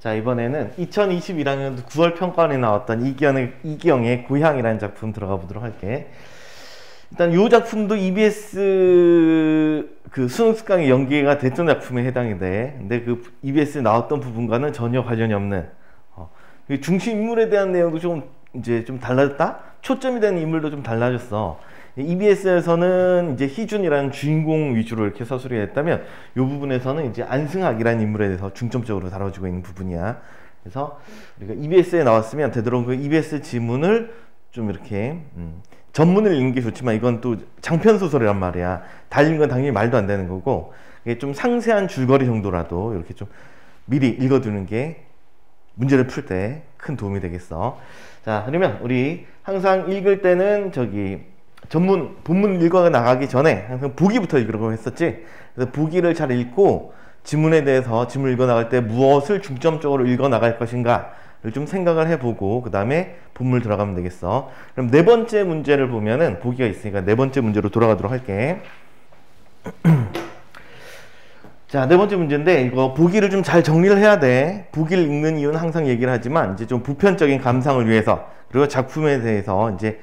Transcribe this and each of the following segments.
자, 이번에는 2021학년 9월 평가원에 나왔던 이기영의 고향이라는 작품 들어가 보도록 할게. 일단 이 작품도 EBS 그 수능 특강에 연계가 됐던 작품에 해당이 돼. 근데 그 EBS에 나왔던 부분과는 전혀 관련이 없는 중심 인물에 대한 내용도 좀 이제 좀 달라졌다? 초점이 되는 인물도 좀 달라졌어. EBS에서는 이제 희준이라는 주인공 위주로 이렇게 서술이 했다면 이 부분에서는 이제 안승학이라는 인물에 대해서 중점적으로 다뤄지고 있는 부분이야. 그래서 우리가 EBS에 나왔으면 되도록 그 EBS 지문을 좀 이렇게 전문을 읽는 게 좋지만 이건 또 장편 소설이란 말이야. 달린 건 당연히 말도 안 되는 거고, 이게 좀 상세한 줄거리 정도라도 이렇게 좀 미리 읽어두는 게 문제를 풀 때 큰 도움이 되겠어. 자, 그러면 우리 항상 읽을 때는 본문 읽어 나가기 전에 항상 보기부터 읽으라고 했었지. 그래서 보기를 잘 읽고 지문에 대해서 지문을 읽어 나갈 때 무엇을 중점적으로 읽어 나갈 것인가를 좀 생각을 해보고 그 다음에 본문을 들어가면 되겠어. 그럼 네 번째 문제를 보면은 보기가 있으니까 네 번째 문제로 돌아가도록 할게. 자, 네 번째 문제인데 이거 보기를 좀 잘 정리를 해야 돼. 보기를 읽는 이유는 항상 얘기를 하지만 이제 좀 보편적인 감상을 위해서, 그리고 작품에 대해서 이제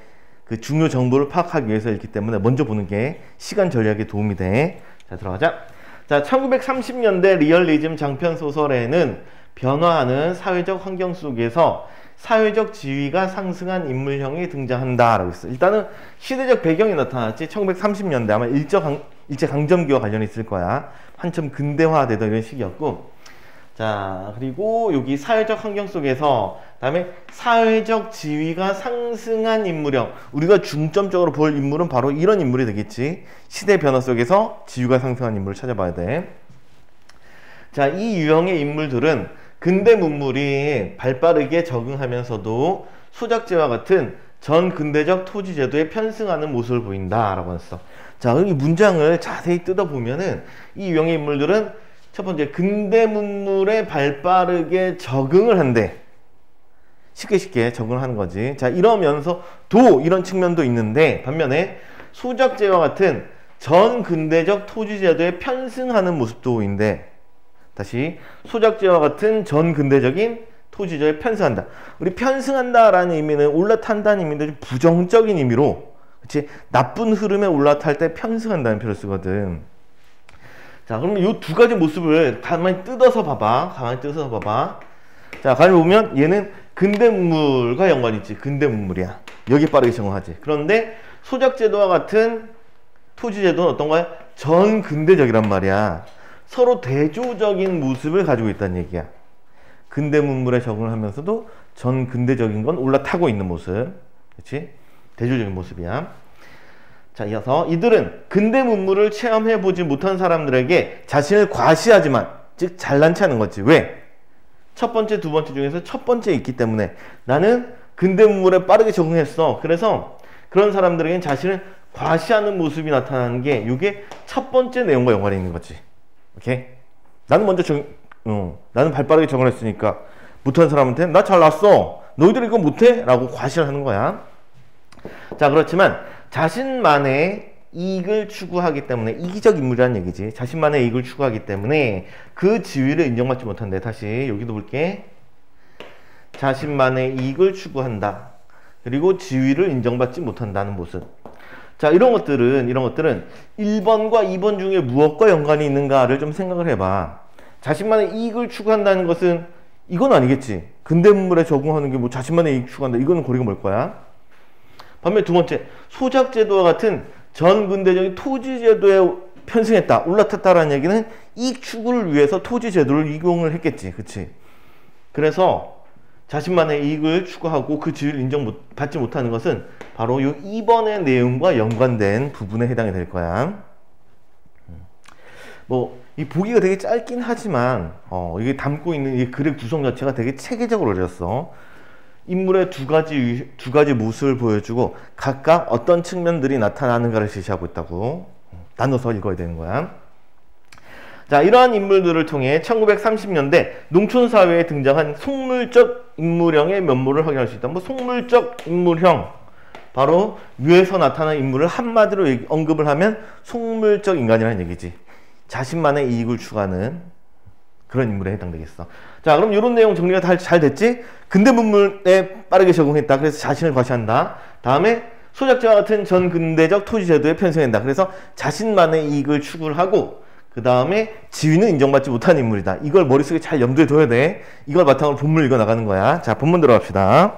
그 중요 정보를 파악하기 위해서 읽기 때문에 먼저 보는 게 시간 전략에 도움이 돼. 자, 들어가자. 자, 1930년대 리얼리즘 장편 소설에는 변화하는 사회적 환경 속에서 사회적 지위가 상승한 인물형이 등장한다 라고 했어. 일단은 시대적 배경이 나타났지. 1930년대 아마 일제강점기와 관련이 있을 거야. 한참 근대화되던 이런 시기였고, 자, 그리고 여기 사회적 환경 속에서 그다음에 사회적 지위가 상승한 인물형, 우리가 중점적으로 볼 인물은 바로 이런 인물이 되겠지. 시대 변화 속에서 지위가 상승한 인물을 찾아봐야 돼. 자, 이 유형의 인물들은 근대 문물이 발빠르게 적응하면서도 소작제와 같은 전 근대적 토지 제도에 편승하는 모습을 보인다 라고 했어. 자, 이 문장을 자세히 뜯어보면은 이 유형의 인물들은 첫 번째, 근대 문물에 발빠르게 적응을 한대. 쉽게 적응을 하는 거지. 자, 이러면서도 이런 측면도 있는데, 반면에 소작제와 같은 전 근대적 토지 제도에 편승하는 모습도 보인대. 다시, 소작제와 같은 전 근대적인 토지제도에 편승한다. 우리 편승한다 라는 의미는 올라탄다는 의미인데 좀 부정적인 의미로, 그치? 나쁜 흐름에 올라탈 때 편승한다는 표현을 쓰거든. 자, 그러면 이 두 가지 모습을 가만히 뜯어서 봐봐. 자, 가만히 보면 얘는 근대 문물과 연관이 있지. 근대 문물이야. 여기 빠르게 적응하지. 그런데 소작제도와 같은 토지제도는 어떤 거야? 전 근대적이란 말이야. 서로 대조적인 모습을 가지고 있다는 얘기야. 근대 문물에 적응을 하면서도 전 근대적인 건 올라타고 있는 모습. 그렇지? 대조적인 모습이야. 자, 이어서 이들은 근대 문물을 체험해보지 못한 사람들에게 자신을 과시하지만, 즉 잘난치 하는 거지. 왜? 첫 번째, 두 번째 중에서 첫 번째에 있기 때문에 나는 근대 문물에 빠르게 적응했어. 그래서 그런 사람들에게는 자신을 과시하는 모습이 나타나는 게 이게 첫 번째 내용과 연관이 있는 거지. 오케이? 나는 먼저 나는 발빠르게 적응을 했으니까 못하는 사람한테 나 잘났어, 너희들 이거 못해? 라고 과시를 하는 거야. 자, 그렇지만 자신만의 이익을 추구하기 때문에, 이기적 인물이라는 얘기지. 자신만의 이익을 추구하기 때문에 그 지위를 인정받지 못한대. 다시 여기도 볼게. 자신만의 이익을 추구한다. 그리고 지위를 인정받지 못한다는 모습. 자, 이런 것들은 1번과 2번 중에 무엇과 연관이 있는가를 좀 생각을 해봐. 자신만의 이익을 추구한다는 것은 이건 아니겠지. 근대 문물에 적응하는 게 뭐 자신만의 이익 추구한다, 이거는 고리가 뭘 거야? 반면 두 번째, 소작제도와 같은 전 근대적인 토지제도에 편승했다, 올라탔다라는 얘기는 이익 추구를 위해서 토지제도를 이용을 했겠지. 그치? 그래서 자신만의 이익을 추구하고 그 지위를 인정받지 못하는 것은 바로 이 2번의 내용과 연관된 부분에 해당이 될 거야. 이 보기가 되게 짧긴 하지만 이게 담고 있는 이 글의 구성 자체가 되게 체계적으로 그려졌어. 인물의 두 가지 모습을 보여주고 각각 어떤 측면들이 나타나는가를 제시하고 있다고 나눠서 읽어야 되는 거야. 자, 이러한 인물들을 통해 1930년대 농촌사회에 등장한 속물적 인물형의 면모를 확인할 수 있다. 속물적 인물형, 바로 위에서 나타난 인물을 한마디로 언급을 하면 속물적 인간이라는 얘기지. 자신만의 이익을 추구하는 그런 인물에 해당되겠어. 자, 그럼 이런 내용 정리가 잘 됐지? 근대 문물에 빠르게 적응했다. 그래서 자신을 과시한다. 다음에 소작제와 같은 전근대적 토지제도에 편승한다. 그래서 자신만의 이익을 추구를 하고 그 다음에 지위는 인정받지 못한 인물이다. 이걸 머릿속에 잘 염두에 둬야 돼. 이걸 바탕으로 본문 읽어 나가는 거야. 자, 본문 들어갑시다.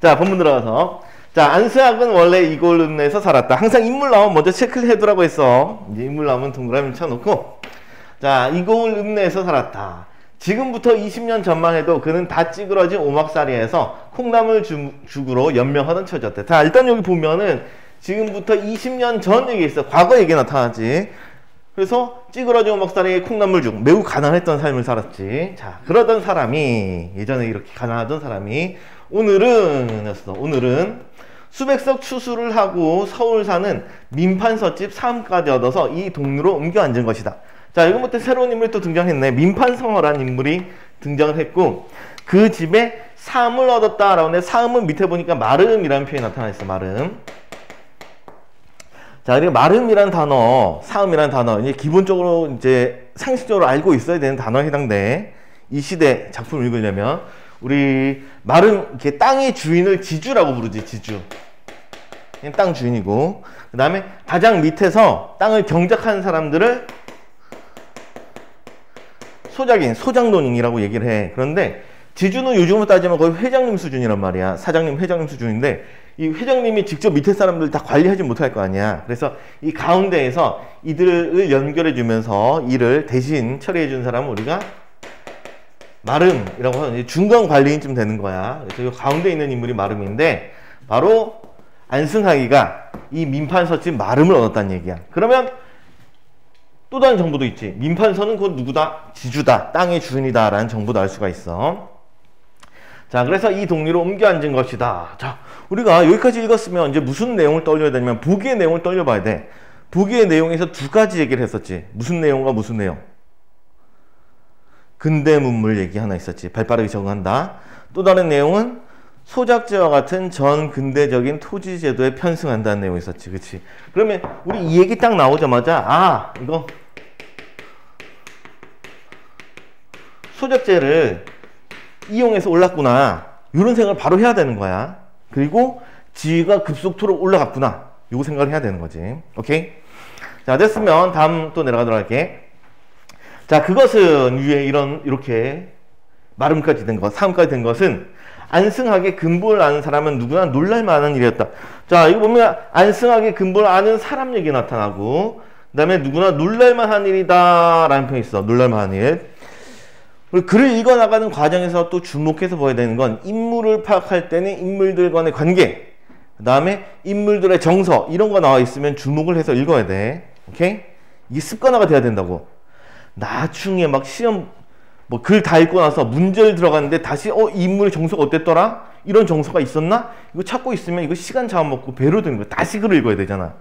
자, 본문 들어가서 자, 안승학은 원래 이골읍내에서 살았다. 항상 인물 나오면 먼저 체크를 해두라고 했어. 이제 인물 나오면 동그라미 쳐놓고 자, 이골읍내에서 살았다. 지금부터 20년 전만 해도 그는 다 찌그러진 오막살이에서 콩나물 죽으로 연명하던 처지였대. 자, 일단 여기 보면은 지금부터 20년 전 얘기 있어. 과거 얘기 나타나지. 그래서 찌그러진 오막살이의 콩나물죽, 매우 가난했던 삶을 살았지. 자, 그러던 사람이, 예전에 이렇게 가난하던 사람이 오늘은 수백석 추수를 하고 서울 사는 민판서집 사함까지 얻어서 이 동네로 옮겨 앉은 것이다. 자, 이거부터 새로운 인물이 또 등장했네. 민판성어라는 인물이 등장을 했고 그 집에 사함을 얻었다라고 하는데 사함은 밑에 보니까 마름이라는 표현이 나타나 있어. 마름. 자, 그리고 마름이라는 단어, 사음이라는 단어, 이제 기본적으로 이제 상식적으로 알고 있어야 되는 단어에 해당돼. 이 시대 작품을 읽으려면 우리 마름, 이렇게 땅의 주인을 지주라고 부르지. 지주. 땅 주인이고 그 다음에 가장 밑에서 땅을 경작하는 사람들을 소작인, 소장노인이라고 얘기를 해. 그런데 지주는 요즘으로 따지면 거의 회장님 수준이란 말이야. 사장님, 회장님 수준인데 이 회장님이 직접 밑에 사람들 다 관리하지 못할 거 아니야. 그래서 이 가운데에서 이들을 연결해 주면서 일을 대신 처리해 준 사람은 우리가 마름이라고 하는 중간 관리인쯤 되는 거야. 그래서 이 가운데 있는 인물이 마름인데 바로 안승학이가 이 민판서집 마름을 얻었다는 얘기야. 그러면 또 다른 정보도 있지. 민판서는 곧 누구다? 지주다. 땅의 주인이다. 라는 정보도 알 수가 있어. 자, 그래서 이 동리로 옮겨 앉은 것이다. 자, 우리가 여기까지 읽었으면 이제 무슨 내용을 떠올려야 되냐면 부기의 내용을 떠올려봐야 돼. 부기의 내용에서 두 가지 얘기를 했었지. 무슨 내용과 무슨 내용? 근대 문물 얘기 하나 있었지. 발빠르게 적응한다. 또 다른 내용은 소작제와 같은 전 근대적인 토지 제도에 편승한다는 내용이 있었지. 그치? 그러면 우리 이 얘기 딱 나오자마자 아, 이거 소작제를 이용해서 올랐구나. 이런 생각을 바로 해야 되는 거야. 그리고 지위가 급속도로 올라갔구나. 요거 생각을 해야 되는 거지. 오케이? 자, 됐으면 다음 또 내려가도록 할게. 자, 그것은 위에 이렇게 마름까지 된 것, 사음까지 된 것은 안승학의 근본을 아는 사람은 누구나 놀랄만한 일이었다. 자, 이거 보면 안승학의 근본을 아는 사람 얘기 나타나고 그 다음에 누구나 놀랄만한 일이다 라는 표현이 있어. 놀랄만한 일. 그리고 글을 읽어나가는 과정에서 또 주목해서 보아야 되는 건 인물을 파악할 때는 인물들 간의 관계, 그 다음에 인물들의 정서 이런 거 나와 있으면 주목을 해서 읽어야 돼. 오케이? 이게 습관화가 돼야 된다고. 나중에 막 시험 뭐 글 다 읽고 나서 문제를 들어갔는데 다시 이 인물의 정서가 어땠더라? 이런 정서가 있었나? 이거 찾고 있으면 이거 시간 잡아먹고 배로 드는 거야. 다시 글을 읽어야 되잖아.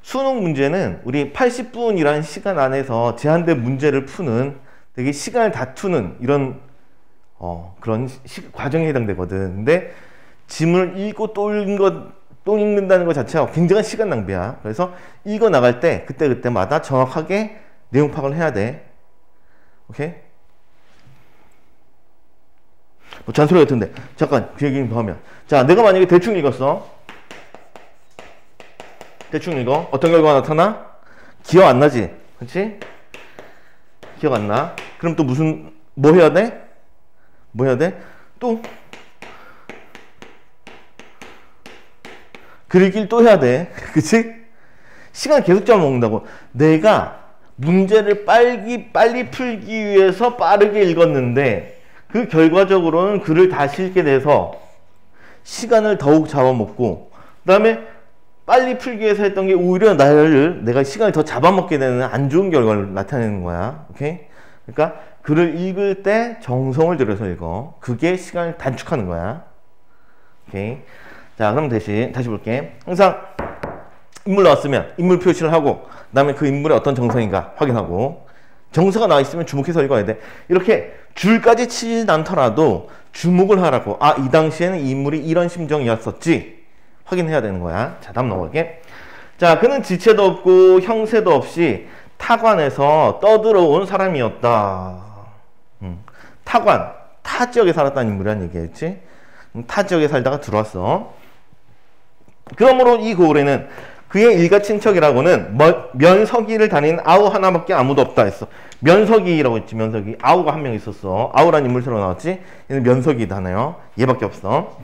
수능 문제는 우리 80분이라는 시간 안에서 제한된 문제를 푸는 되게 시간을 다투는 이런 그런 과정에 해당되거든. 근데 지문을 읽고 또 읽는다는 것 자체가 굉장한 시간 낭비야. 그래서 읽어 나갈 때 그때마다 정확하게 내용 파악을 해야 돼. 오케이? 뭐 잔소리 같은데 잠깐 그 얘기 더 하면 자, 내가 만약에 대충 읽었어. 대충 읽어. 어떤 결과가 나타나? 기억 안 나지? 그렇지? 기억 안 나? 그럼 또 뭐 해야 돼? 뭐 해야 돼? 또 글 읽기를 또 해야 돼. 그치? 시간 계속 잡아먹는다고. 내가 문제를 빨리 풀기 위해서 빠르게 읽었는데 그 결과적으로는 글을 다시 읽게 돼서 시간을 더욱 잡아먹고 그 다음에 빨리 풀기 위해서 했던 게 오히려 내가 시간을 더 잡아먹게 되는 안 좋은 결과를 나타내는 거야. 오케이? 그러니까 글을 읽을 때 정성을 들여서 읽어. 그게 시간을 단축하는 거야. 오케이? 자, 그럼 다시 볼게. 항상 인물 나왔으면 인물 표시를 하고 그 다음에 그 인물의 어떤 정성인가 확인하고 정서가 나와 있으면 주목해서 읽어야 돼. 이렇게 줄까지 치진 않더라도 주목을 하라고. 아, 이 당시에는 이 인물이 이런 심정이었었지 확인해야 되는 거야. 자, 다음 넘어갈게. 자, 그는 지체도 없고 형세도 없이 타관에서 떠들어온 사람이었다. 타관, 타 지역에 살았다는 인물이란 얘기였지. 타 지역에 살다가 들어왔어. 그러므로 이 고을에는 그의 일가 친척이라고는 면석이를 다닌 아우 하나밖에 아무도 없다 했어. 면석이라고 했지. 면석이. 아우가 한 명 있었어. 아우란 인물 새로 나왔지. 얘는 면석이다네요. 얘밖에 없어.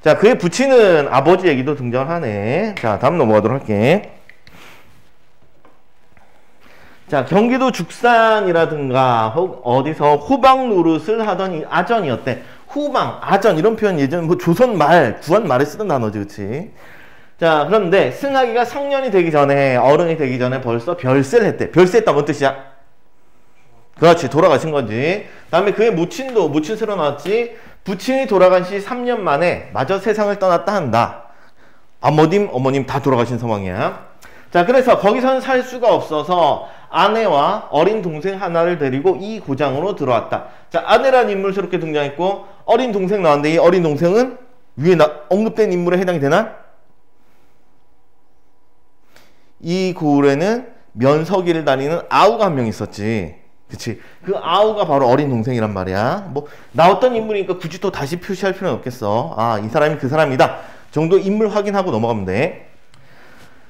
자, 그의 부친은 아버지 얘기도 등장을 하네. 자, 다음 넘어가도록 할게. 자, 경기도 죽산이라든가 어디서 후방 노릇을 하던 이 아전이었대. 후방, 아전 이런 표현 예전 뭐 조선 말, 구한 말에 쓰던 단어지, 그치? 자, 그런데 승하기가 성년이 되기 전에, 어른이 되기 전에 벌써 별세를 했대. 별세했다 뭔 뜻이야? 그렇지, 돌아가신 거지. 다음에 그의 모친도, 모친 새로 나왔지. 부친이 돌아간 시 3년 만에 마저 세상을 떠났다 한다. 아버님, 어머님 다 돌아가신 상황이야. 자, 그래서 거기서는 살 수가 없어서 아내와 어린 동생 하나를 데리고 이 고장으로 들어왔다. 자, 아내라는 인물 새롭게 등장했고 어린 동생 나왔는데 이 어린 동생은 위에 언급된 인물에 해당이 되나? 이 고을에는 면석이를 다니는 아우가 한 명 있었지. 그치? 그 아우가 바로 어린 동생이란 말이야. 뭐 나왔던 인물이니까 굳이 또 다시 표시할 필요는 없겠어. 아, 이 사람이 그 사람이다 정도 인물 확인하고 넘어가면 돼.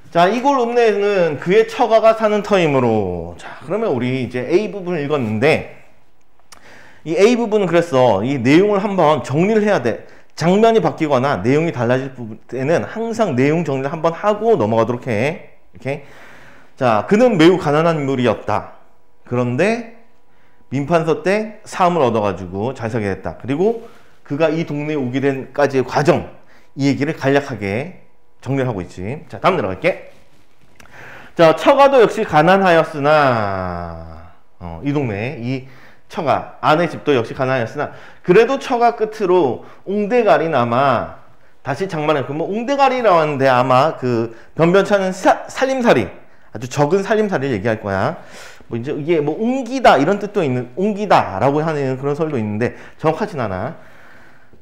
자, 이골 읍내에는 그의 처가가 사는 터이므로. 자, 그러면 우리 이제 A 부분을 읽었는데 이 A 부분은 그랬어. 이 내용을 한번 정리를 해야 돼. 장면이 바뀌거나 내용이 달라질 때는 항상 내용 정리를 한번 하고 넘어가도록 해. 이렇게. 자, 그는 매우 가난한 인물이었다. 그런데 민판서 때 사함을 얻어가지고 잘 살게 됐다. 그리고 그가 이 동네에 오게 된까지의 과정, 이 얘기를 간략하게 정리를 하고 있지. 자, 다음 내려갈게. 자, 처가도 역시 가난하였으나 이 동네 이 처가 아내 집도 역시 가난하였으나 그래도 처가 끝으로 옹대가리나마 다시 장만했고 뭐 옹대가리라고 하는데 아마 그 변변찮은 살림살이 아주 적은 살림살이를 얘기할 거야. 뭐 이제 이게 뭐 옮기다 이런 뜻도 있는 옮기다라고 하는 그런 설도 있는데 정확하진 않아.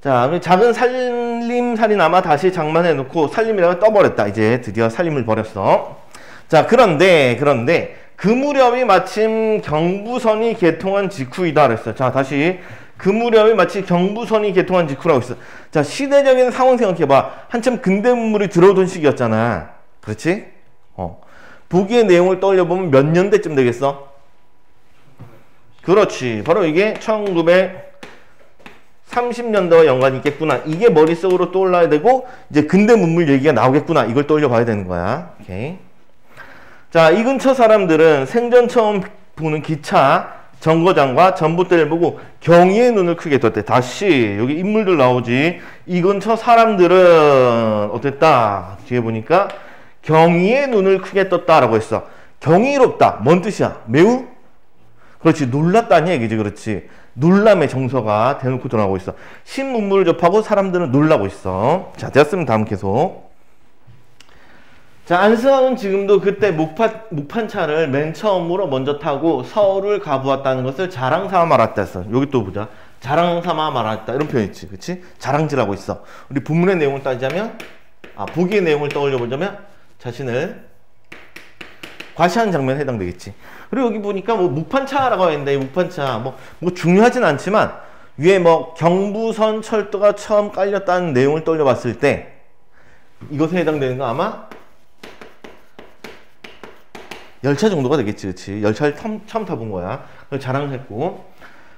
자, 작은 살림살이나마 다시 장만해 놓고 살림이라고 떠버렸다. 이제 드디어 살림을 버렸어. 자, 그런데 그 무렵이 마침 경부선이 개통한 직후이다 그랬어. 자, 다시 그 무렵이 마치 경부선이 개통한 직후라고 했어. 자, 시대적인 상황 생각해봐. 한참 근대 문물이 들어오던 시기였잖아. 그렇지? 보기의 내용을 떠올려보면 몇 년대쯤 되겠어? 그렇지. 바로 이게 1930년대와 연관이 있겠구나. 이게 머릿속으로 떠올라야 되고 이제 근대 문물 얘기가 나오겠구나. 이걸 떠올려 봐야 되는 거야. 오케이. 자, 이 근처 사람들은 생전 처음 보는 기차 정거장과 전봇대를 보고 경의의 눈을 크게 떴대. 다시 여기 인물들 나오지. 이 근처 사람들은 어땠다? 뒤에 보니까 경의의 눈을 크게 떴다라고 했어. 경이롭다. 뭔 뜻이야? 매우? 그렇지. 놀랐다는 얘기지. 그렇지. 놀람의 정서가 대놓고 드러나고 있어. 신문물을 접하고 사람들은 놀라고 있어. 자, 되었으면 다음 계속. 자, 안승환은 지금도 그때 목판차를 맨 처음으로 먼저 타고 서울을 가보았다는 것을 자랑삼아 말았다 했어. 여기 또 보자. 자랑삼아 말았다. 이런 표현 있지. 그치? 자랑질하고 있어. 우리 본문의 내용을 따지자면, 보기의 내용을 떠올려 보자면, 자신을 과시하는 장면에 해당되겠지. 그리고 여기 보니까 뭐 목판차라고 했는데, 이 목판차, 뭐 중요하진 않지만, 위에 뭐 경부선 철도가 처음 깔렸다는 내용을 떠올려 봤을 때, 이것에 해당되는 거 아마 열차 정도가 되겠지. 그치? 열차를 처음 타본 거야. 그걸 자랑했고.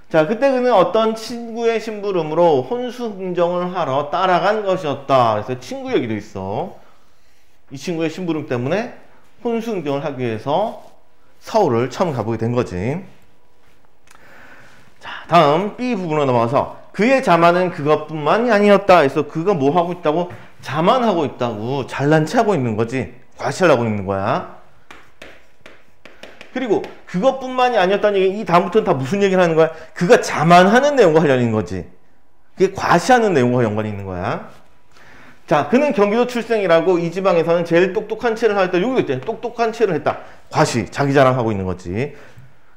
자, 그때 그는 어떤 친구의 심부름으로 혼수흥정을 하러 따라간 것이었다. 그래서 친구 얘기도 있어. 이 친구의 심부름 때문에 혼수흥정을 하기 위해서 서울을 처음 가보게 된 거지. 자, 다음 B 부분으로 넘어가서 그의 자만은 그것뿐만이 아니었다. 그래서 그가 뭐 하고 있다고? 자만하고 있다고. 잘난 체 하고 있는 거지. 과시를 하고 있는 거야. 그리고 그것뿐만이 아니었다는 얘기, 이 다음부터는 다 무슨 얘기를 하는 거야? 그가 자만하는 내용과 관련이 있는 거지. 그게 과시하는 내용과 연관이 있는 거야. 자, 그는 경기도 출생이라고 이 지방에서는 제일 똑똑한 체를 하였다. 여기도 있대. 똑똑한 체를 했다. 과시, 자기 자랑하고 있는 거지.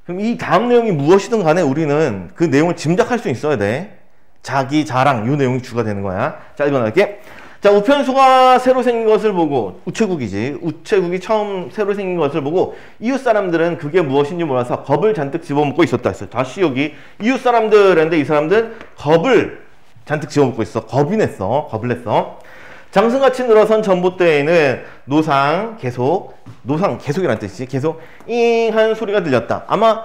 그럼 이 다음 내용이 무엇이든 간에 우리는 그 내용을 짐작할 수 있어야 돼. 자기 자랑, 이 내용이 주가 되는 거야. 자, 읽어놓을게. 자, 우편소가 새로 생긴 것을 보고, 우체국이지. 우체국이 처음 새로 생긴 것을 보고 이웃 사람들은 그게 무엇인지 몰라서 겁을 잔뜩 집어먹고 있었다 했어요. 다시 여기 이웃 사람들 했는데 이 사람들은 겁을 잔뜩 집어먹고 있어. 겁이 냈어. 겁을 냈어. 장승같이 늘어선 전봇대에는 계속이란 뜻이지. 계속 잉한 소리가 들렸다. 아마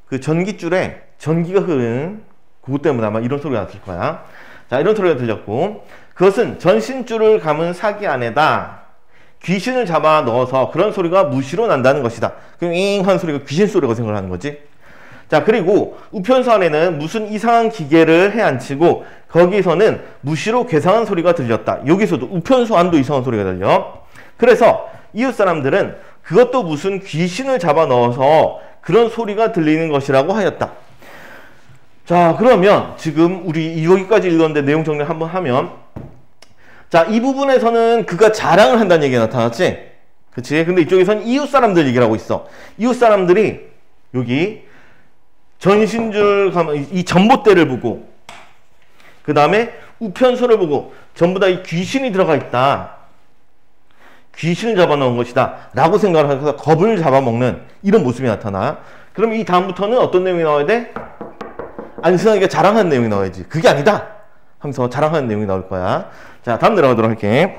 그 전기줄에 전기가 흐르는 그것 때문에 아마 이런 소리가 났을 거야. 자, 이런 소리가 들렸고, 그것은 전신줄을 감은 사기 안에다 귀신을 잡아 넣어서 그런 소리가 무시로 난다는 것이다. 그럼 잉한 소리가 귀신 소리라고 생각하는 거지. 자, 그리고 우편소 안에는 무슨 이상한 기계를 해안치고 거기서는 무시로 괴상한 소리가 들렸다. 여기서도 우편소 안도 이상한 소리가 들려. 그래서 이웃 사람들은 그것도 무슨 귀신을 잡아 넣어서 그런 소리가 들리는 것이라고 하였다. 자, 그러면 지금 우리 여기까지 읽었는데 내용 정리를 한번 하면, 자, 이 부분에서는 그가 자랑을 한다는 얘기가 나타났지? 그치? 근데 이쪽에서는 이웃 사람들 얘기를 하고 있어. 이웃 사람들이 여기 전신줄 이 전봇대를 보고 그 다음에 우편소를 보고 전부 다 이 귀신이 들어가 있다. 귀신을 잡아놓은 것이다 라고 생각을 해서 겁을 잡아먹는 이런 모습이 나타나. 그럼 이 다음부터는 어떤 내용이 나와야 돼? 안승하기가 자랑하는 내용이 나와야지. 그게 아니다 하면서 자랑하는 내용이 나올 거야. 자, 다음 내려가도록 할게.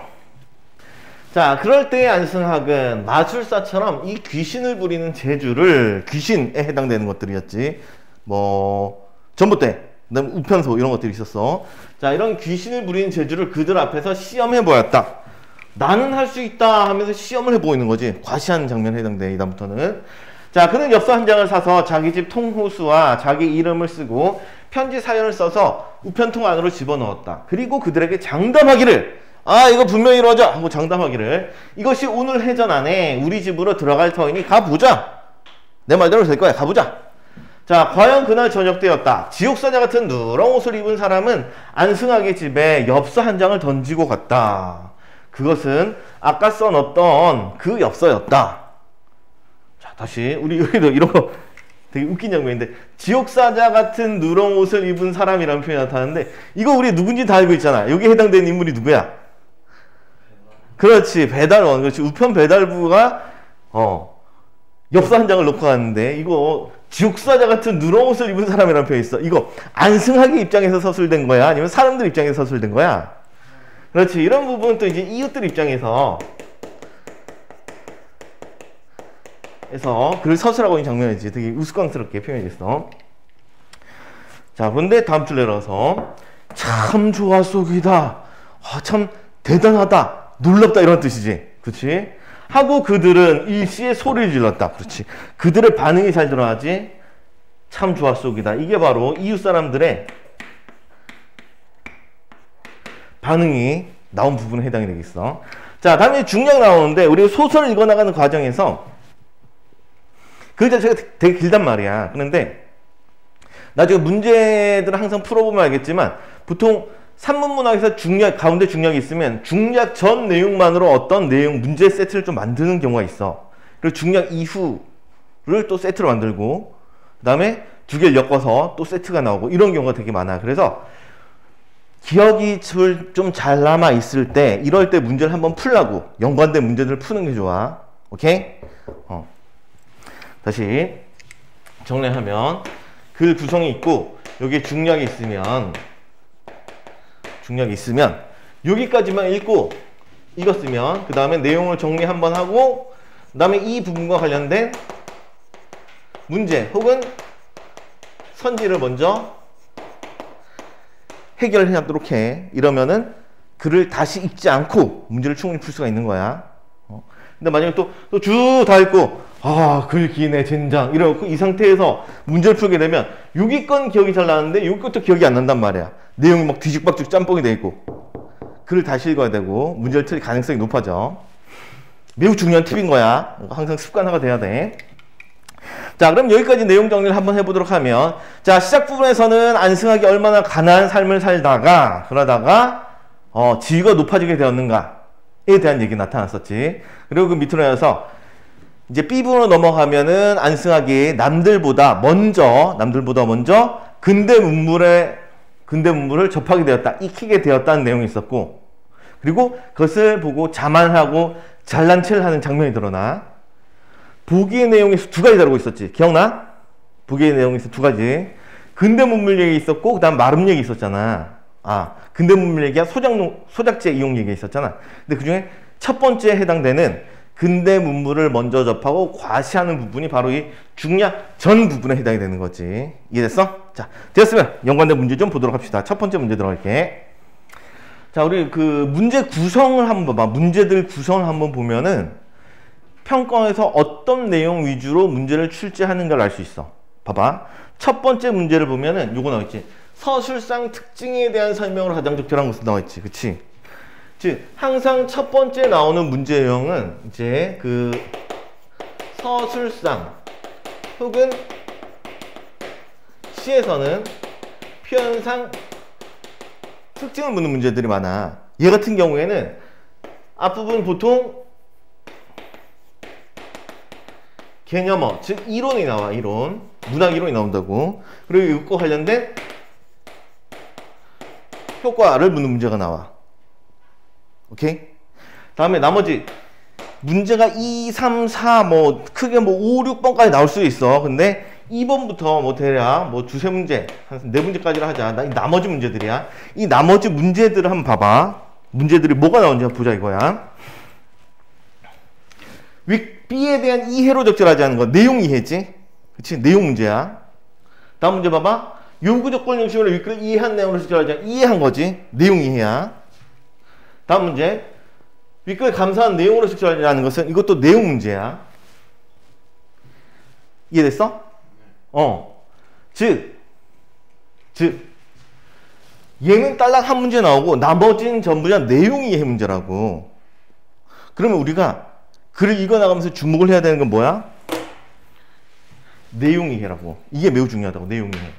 자, 그럴 때 안승학은 마술사처럼 이 귀신을 부리는 재주를, 귀신에 해당되는 것들이었지. 뭐 전봇대, 그다음에 우편소 이런 것들이 있었어. 자, 이런 귀신을 부리는 재주를 그들 앞에서 시험해 보였다. 나는 할 수 있다 하면서 시험을 해 보이는 거지. 과시하는 장면에 해당돼. 이 다음부터는. 자, 그는 엽서 한 장을 사서 자기 집 통호수와 자기 이름을 쓰고 편지 사연을 써서 우편통 안으로 집어넣었다. 그리고 그들에게 장담하기를, 아, 이거 분명히 이루어져 하고 장담하기를, 이것이 오늘 해전 안에 우리 집으로 들어갈 터이니 가보자. 내 말대로 될 거야. 가보자. 자, 과연 그날 저녁 때였다. 지옥사자 같은 누런 옷을 입은 사람은 안승학의 집에 엽서 한 장을 던지고 갔다. 그것은 아까 써놓던 그 엽서였다. 자, 다시 우리 여기도 이런 거 되게 웃긴 장면인데, 지옥사자 같은 누런 옷을 입은 사람이라는 표현이 나타나는데, 이거 우리 누군지 다 알고 있잖아. 여기에 해당되는 인물이 누구야? 그렇지, 배달원. 그렇지, 우편 배달부가 엽서 한 장을 놓고 갔는데, 이거 지옥사자 같은 누런 옷을 입은 사람이라는 표현이 있어. 이거 안승학의 입장에서 서술된 거야? 아니면 사람들 입장에서 서술된 거야? 그렇지, 이런 부분은 또 이제 이웃들 입장에서 그를 서술하고 있는 장면이지. 되게 우스꽝스럽게 표현했어. 자, 그런데 다음 줄 내려서 참 좋았소이다. 아, 참 대단하다. 놀랍다. 이런 뜻이지. 그렇지? 하고 그들은 일시에 소리를 질렀다. 그렇지. 그들의 반응이 잘 들어가지. 참 좋았소이다. 이게 바로 이웃 사람들의 반응이 나온 부분에 해당이 되겠어. 자, 다음에 중략 나오는데, 우리가 소설을 읽어나가는 과정에서 그 자체가 되게 길단 말이야. 그런데 나중에 문제들을 항상 풀어보면 알겠지만, 보통 산문문학에서 중략, 가운데 중략이 있으면 중략 전 내용만으로 어떤 내용, 문제 세트를 좀 만드는 경우가 있어. 그리고 중략 이후를 또 세트로 만들고, 그 다음에 두 개를 엮어서 또 세트가 나오고, 이런 경우가 되게 많아. 그래서 기억이 좀 잘 남아 있을 때, 이럴 때 문제를 한번 풀라고, 연관된 문제들을 푸는 게 좋아. 오케이? 다시 정리하면, 글 구성이 있고 여기에 중략이 있으면 여기까지만 읽고 읽었으면, 그 다음에 내용을 정리 한번 하고, 그 다음에 이 부분과 관련된 문제 혹은 선지를 먼저 해결하도록 해. 이러면은 글을 다시 읽지 않고 문제를 충분히 풀 수가 있는 거야. 근데 만약에 또 쭉 다 읽고, 아, 글 기네, 젠장, 이러고 이 상태에서 문제를 풀게 되면 여기 건 기억이 잘 나는데 여기 것도 기억이 안 난단 말이야. 내용이 막 뒤죽박죽 짬뽕이 돼 있고. 글을 다시 읽어야 되고 문제를 틀릴 가능성이 높아져. 매우 중요한 팁인 거야. 항상 습관화가 돼야 돼. 자, 그럼 여기까지 내용 정리를 한번 해보도록 하면, 자, 시작 부분에서는 안승학이 얼마나 가난한 삶을 살다가 그러다가 지위가 높아지게 되었는가에 대한 얘기 나타났었지. 그리고 그 밑으로 해서 이제 B부분으로 넘어가면은 안승학이 남들보다 먼저 근대 문물을 접하게 되었다, 익히게 되었다는 내용이 있었고, 그리고 그것을 보고 자만하고 잘난 체를 하는 장면이 드러나. 보기의 내용에서 두 가지 다루고 있었지. 기억나? 보기의 내용에서 두 가지. 근대 문물 얘기 있었고 그 다음 마름 얘기 있었잖아. 근대 문물 얘기가 소작제 이용 얘기 있었잖아. 근데 그 중에 첫 번째에 해당되는 근대 문물을 먼저 접하고 과시하는 부분이 바로 이 중약 전 부분에 해당이 되는 거지. 이해됐어? 자, 되었으면 연관된 문제 좀 보도록 합시다. 첫 번째 문제 들어갈게. 자, 우리 그 문제 구성을 한번 봐봐. 문제들 구성을 한번 보면은 평가에서 어떤 내용 위주로 문제를 출제하는가를 알 수 있어. 봐봐. 첫 번째 문제를 보면은 요거 나와있지. 서술상 특징에 대한 설명으로 가장 적절한 것으로 나와있지. 그치? 즉, 항상 첫 번째 나오는 문제 유형은 이제 그 서술상 혹은 시에서는 표현상 특징을 묻는 문제들이 많아. 얘 같은 경우에는 앞부분 보통 개념어, 즉 이론이 나와. 이론, 문학 이론이 나온다고. 그리고 이것과 관련된 효과를 묻는 문제가 나와. 오케이? 다음에 나머지 문제가 2, 3, 4 뭐 크게 뭐 5, 6번까지 나올 수 있어. 근데 2번부터 뭐 대략 뭐 두세 문제, 한 4문제까지로 하자. 이 나머지 문제들이야. 이 나머지 문제들을 한번 봐봐. 문제들이 뭐가 나오는지 한번 보자 이거야. B에 대한 이해로 적절하지 않은 거. 내용 이해지. 그치? 내용 문제야. 다음 문제 봐봐. 요구 조건 형식으로 윗글을 이해한 내용으로 적절하지 않은 이해한 거지. 내용 이해야. 다음 문제. 윗글 감사한 내용으로 적절하지 않은 것은 이것도 내용 문제야. 이해됐어? 즉 얘는 딸랑 한 문제 나오고 나머지는 전부 다 내용 이해 문제라고. 그러면 우리가 글을 읽어나가면서 주목을 해야 되는 건 뭐야? 내용 이해라고. 이게 매우 중요하다고. 내용 이해.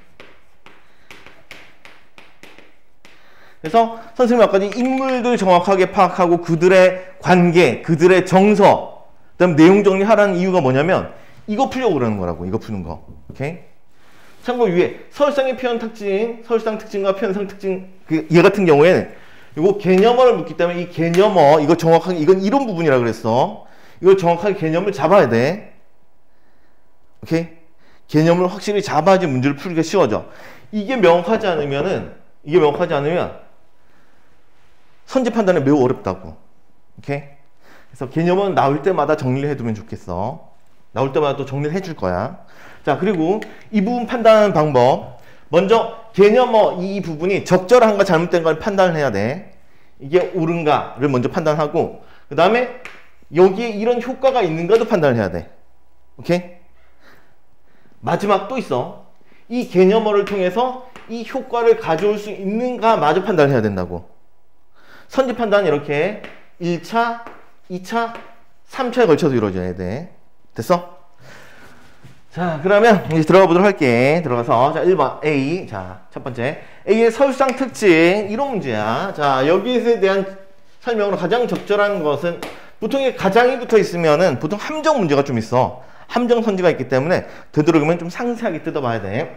그래서 선생님 아까 인물들 정확하게 파악하고 그들의 관계, 그들의 정서, 그다음 내용 정리하라는 이유가 뭐냐면 이거 풀려고 그러는 거라고. 이거 푸는 거. 오케이? 참고 위에 서술상의 표현 특징, 서술상 특징과 표현상 특징, 얘 같은 경우에는 이거 개념어를 묻기 때문에 이 개념어, 이거 정확하게, 이건 이론 부분이라 그랬어. 이걸 정확하게 개념을 잡아야 돼. 오케이? 개념을 확실히 잡아야지 문제를 풀기가 쉬워져. 이게 명확하지 않으면 선지 판단이 매우 어렵다고. 오케이? 그래서 개념은 나올 때마다 정리를 해두면 좋겠어. 나올 때마다 또 정리를 해줄 거야. 자, 그리고 이 부분 판단하는 방법. 먼저 개념어 이 부분이 적절한가 잘못된가를 판단을 해야 돼. 이게 옳은가를 먼저 판단하고 그 다음에 여기에 이런 효과가 있는가도 판단을 해야 돼. 오케이? 마지막 또 있어. 이 개념어를 통해서 이 효과를 가져올 수 있는가 마저 판단을 해야 된다고. 선지 판단 이렇게 1차, 2차, 3차에 걸쳐서 이루어져야 돼. 됐어? 자, 그러면 이제 들어가 보도록 할게. 들어가서 자 1번 A. 자, 첫 번째 A의 서술상 특징 이런 문제야. 자, 여기에 대한 설명으로 가장 적절한 것은 보통 이게 가장이 붙어 있으면은 보통 함정 문제가 좀 있어. 함정 선지가 있기 때문에 되도록이면 좀 상세하게 뜯어봐야 돼.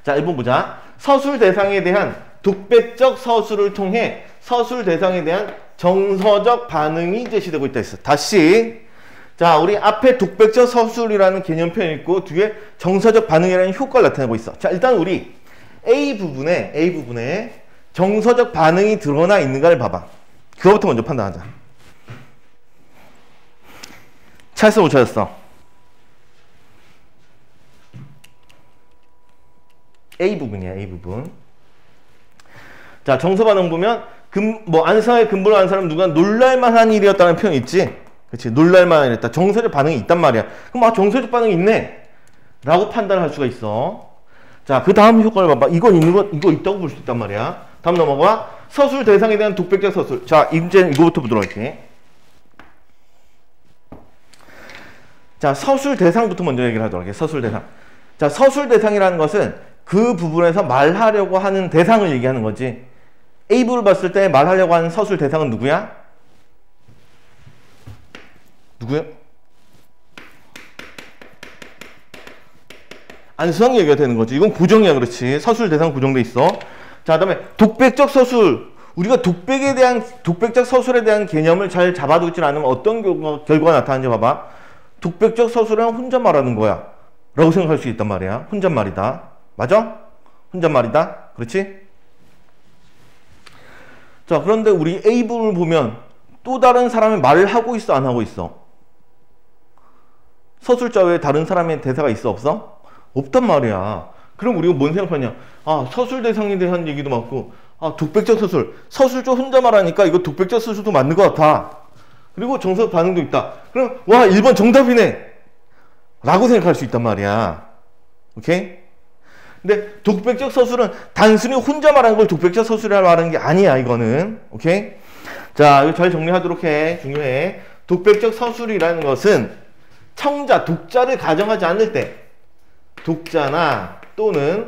자, 1번 보자. 서술 대상에 대한 독백적 서술을 통해 서술 대상에 대한 정서적 반응이 제시되고 있다 했어. 다시. 자, 우리 앞에 독백적 서술이라는 개념 표현이 있고 뒤에 정서적 반응이라는 효과를 나타내고 있어. 자, 일단 우리 A 부분에 정서적 반응이 드러나 있는가를 봐봐. 그거부터 먼저 판단하자. 찾았어, 못 찾았어? A 부분이야, A 부분. 자, 정서 반응 보면 안사의 근본을 안 사람 누가 놀랄만한 일이었다는 표현이 있지? 그치? 놀랄만한 일이었다. 정서적 반응이 있단 말이야. 그럼 정서적 반응이 있네 라고 판단할 수가 있어. 자, 그 다음 효과를 봐봐. 이거 있다고 볼 수 있단 말이야. 다음 넘어가. 서술 대상에 대한 독백적 서술. 자, 이제 이거부터 보도록 할게. 자, 서술 대상부터 먼저 얘기를 하도록 할게. 서술 대상. 자, 서술 대상이라는 것은 그 부분에서 말하려고 하는 대상을 얘기하는 거지. A부를 봤을 때 말하려고 하는 서술 대상은 누구야? 누구야? 안수상 얘기가 되는 거지. 이건 고정이야, 그렇지. 서술 대상 고정돼 있어. 자, 그다음에 독백적 서술. 우리가 독백적 서술에 대한 개념을 잘 잡아두지 않으면 어떤 결과가 나타나는지 봐봐. 독백적 서술은 혼자 말하는 거야 라고 생각할 수 있단 말이야. 혼잣말이다. 맞아? 혼잣말이다. 그렇지? 자, 그런데 우리 A 부분을 보면 또 다른 사람의 말을 하고 있어, 안 하고 있어? 서술자 외에 다른 사람의 대사가 있어, 없어? 없단 말이야. 그럼 우리가 뭔 생각하냐? 아, 서술 대상에 대한 얘기도 많고, 아, 독백적 서술. 서술자 혼자 말하니까 이거 독백적 서술도 맞는 것 같아. 그리고 정석 반응도 있다. 그럼, 와, 1번 정답이네! 라고 생각할 수 있단 말이야. 오케이? 근데 독백적 서술은 단순히 혼자 말하는 걸 독백적 서술이라고 말하는 게 아니야, 이거는. 오케이? 자, 이거 잘 정리하도록 해. 중요해. 독백적 서술이라는 것은 청자, 독자를 가정하지 않을 때, 독자나 또는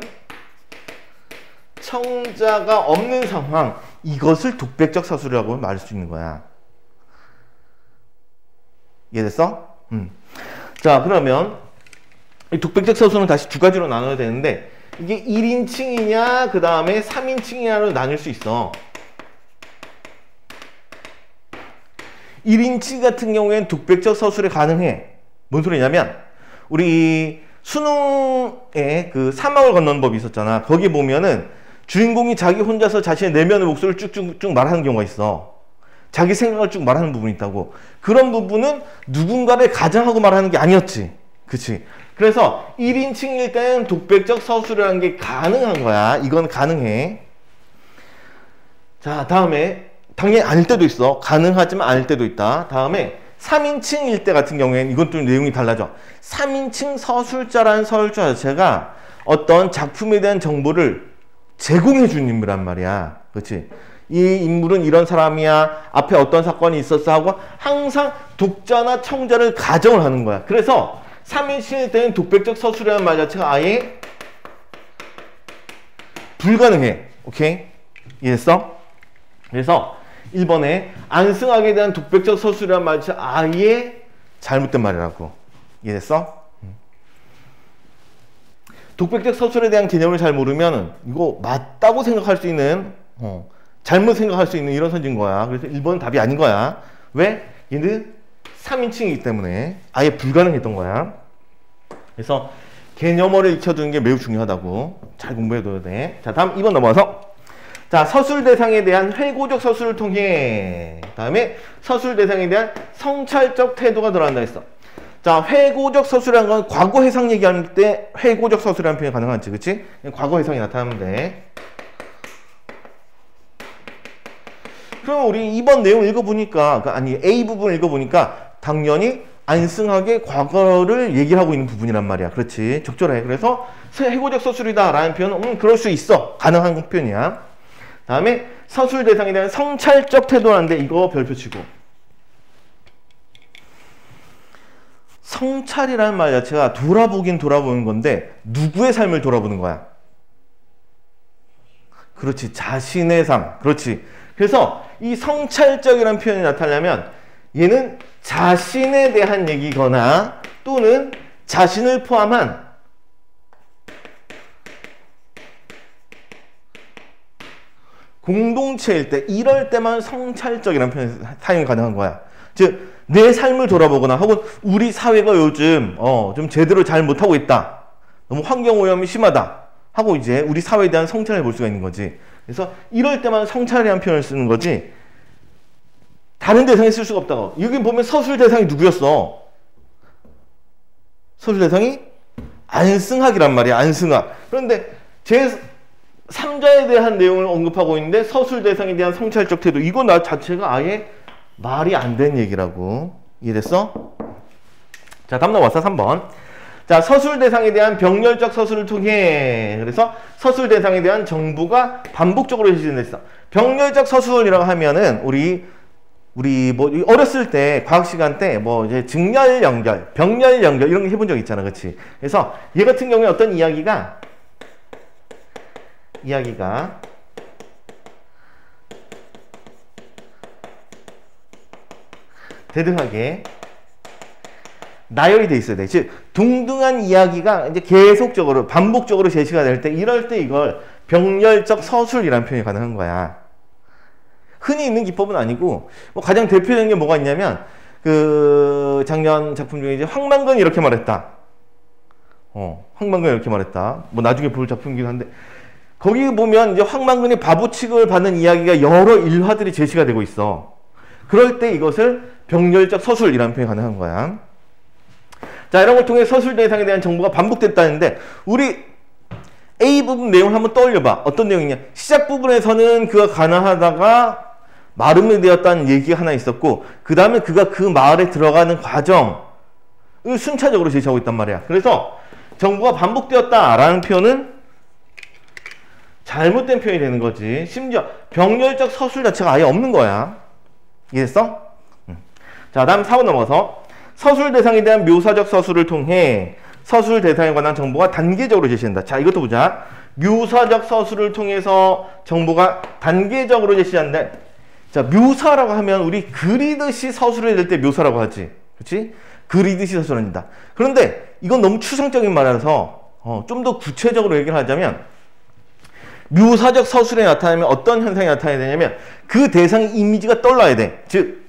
청자가 없는 상황, 이것을 독백적 서술이라고 말할 수 있는 거야. 이해됐어? 자, 그러면 이 독백적 서술은 다시 두 가지로 나눠야 되는데, 이게 1인칭이냐 그 다음에 3인칭이냐로 나눌 수 있어. 1인칭 같은 경우에는 독백적 서술이 가능해. 뭔 소리냐면 우리 수능에 그 사막을 건너는 법이 있었잖아. 거기 보면은 주인공이 자기 혼자서 자신의 내면의 목소리를 쭉쭉쭉 말하는 경우가 있어. 자기 생각을 쭉 말하는 부분이 있다고. 그런 부분은 누군가를 가정하고 말하는 게 아니었지. 그치? 그래서 1인칭일 때는 독백적 서술이라는 게 가능한 거야. 이건 가능해. 자, 다음에 당연히 아닐 때도 있어. 가능하지만 아닐 때도 있다. 다음에 3인칭일 때 같은 경우에는 이건 좀 내용이 달라져. 3인칭 서술자라는 서술자 자체가 어떤 작품에 대한 정보를 제공해 준 인물란 말이야. 그렇지? 이 인물은 이런 사람이야. 앞에 어떤 사건이 있었어 하고 항상 독자나 청자를 가정을 하는 거야. 그래서 3인칭일 때는 독백적 서술이라는 말 자체가 아예 불가능해. 오케이? 이해했어? 그래서 1번에 안승학에 대한 독백적 서술이라는 말 자체가 아예 잘못된 말이라고. 이해했어? 독백적 서술에 대한 개념을 잘 모르면 이거 맞다고 생각할 수 있는 잘못 생각할 수 있는 이런 선지인 거야. 그래서 1번은 답이 아닌 거야. 왜? 얘는 3인칭이기 때문에 아예 불가능했던 거야. 그래서 개념어를 익혀두는 게 매우 중요하다고. 잘 공부해둬야 돼. 자, 다음 2번 넘어가서 자, 서술 대상에 대한 회고적 서술을 통해 다음에 서술 대상에 대한 성찰적 태도가 들어간다 했어. 자, 회고적 서술이라는 건 과거 해상 얘기할 때 회고적 서술이라는 표현이 가능하지. 그치? 과거 해상이 나타나면 돼. 그럼 우리 이번 내용 읽어보니까, 아니 A 부분 읽어보니까 당연히 안승학의 과거를 얘기하고 있는 부분이란 말이야. 그렇지? 적절해. 그래서 회고적 서술이다 라는 표현은 그럴 수 있어. 가능한 표현이야. 다음에 서술 대상에 대한 성찰적 태도라는데 이거 별표 치고. 성찰이라는 말 자체가 돌아보긴 돌아보는 건데 누구의 삶을 돌아보는 거야? 그렇지. 자신의 삶. 그렇지. 그래서 이 성찰적이라는 표현이 나타나려면 얘는 자신에 대한 얘기거나 또는 자신을 포함한 공동체일 때, 이럴 때만 성찰적이라는 표현이 사용이 가능한 거야. 즉, 내 삶을 돌아보거나 혹은 우리 사회가 요즘 좀 제대로 잘 못하고 있다. 너무 환경오염이 심하다. 하고 이제 우리 사회에 대한 성찰을 볼 수가 있는 거지. 그래서 이럴 때만 성찰이라는 표현을 쓰는 거지 다른 대상에 쓸 수가 없다고. 여기 보면 서술 대상이 누구였어? 서술 대상이 안승학이란 말이야. 안승학. 그런데 제3자에 대한 내용을 언급하고 있는데 서술 대상에 대한 성찰적 태도, 이거 나 자체가 아예 말이 안 되는 얘기라고. 이해됐어? 자, 다음 넘어왔어. 3번. 자, 서술 대상에 대한 병렬적 서술을 통해. 그래서 서술 대상에 대한 정보가 반복적으로 제시됐어. 병렬적 서술이라고 하면은 우리 뭐 어렸을 때 과학 시간 때 뭐 이제 직렬 연결, 병렬 연결 이런 거 해본 적 있잖아. 그렇지? 그래서 얘 같은 경우에 어떤 이야기가 대등하게 나열이 돼 있어야 돼. 즉 동등한 이야기가 이제 계속적으로 반복적으로 제시가 될 때, 이럴 때 이걸 병렬적 서술이라는 표현이 가능한 거야. 흔히 있는 기법은 아니고 뭐 가장 대표적인 게 뭐가 있냐면 그 작년 작품 중에 이제 황만근이 이렇게 말했다. 황만근이 이렇게 말했다. 뭐 나중에 볼 작품이긴 한데 거기 보면 이제 황만근이 바보 취급을 받는 이야기가 여러 일화들이 제시가 되고 있어. 그럴 때 이것을 병렬적 서술이라는 표현이 가능한 거야. 자, 이런 걸 통해 서술 대상에 대한 정보가 반복됐다는데 우리 A 부분 내용을 한번 떠올려봐. 어떤 내용이냐? 시작 부분에서는 그가 가난하다가 마름이 되었다는 얘기가 하나 있었고 그 다음에 그가 그 마을에 들어가는 과정을 순차적으로 제시하고 있단 말이야. 그래서 정보가 반복되었다라는 표현은 잘못된 표현이 되는 거지. 심지어 병렬적 서술 자체가 아예 없는 거야. 이해했어? 자, 다음 4번 넘어서 서술 대상에 대한 묘사적 서술을 통해 서술 대상에 관한 정보가 단계적으로 제시된다. 자, 이것도 보자. 묘사적 서술을 통해서 정보가 단계적으로 제시한다. 자, 묘사라고 하면 우리 그리듯이 서술을 낼 때 묘사라고 하지. 그렇지? 그리듯이 서술을 한다. 그런데 이건 너무 추상적인 말이라서 좀 더 구체적으로 얘기를 하자면 묘사적 서술에 나타나면 어떤 현상이 나타나야 되냐면 그 대상의 이미지가 떠올라야 돼. 즉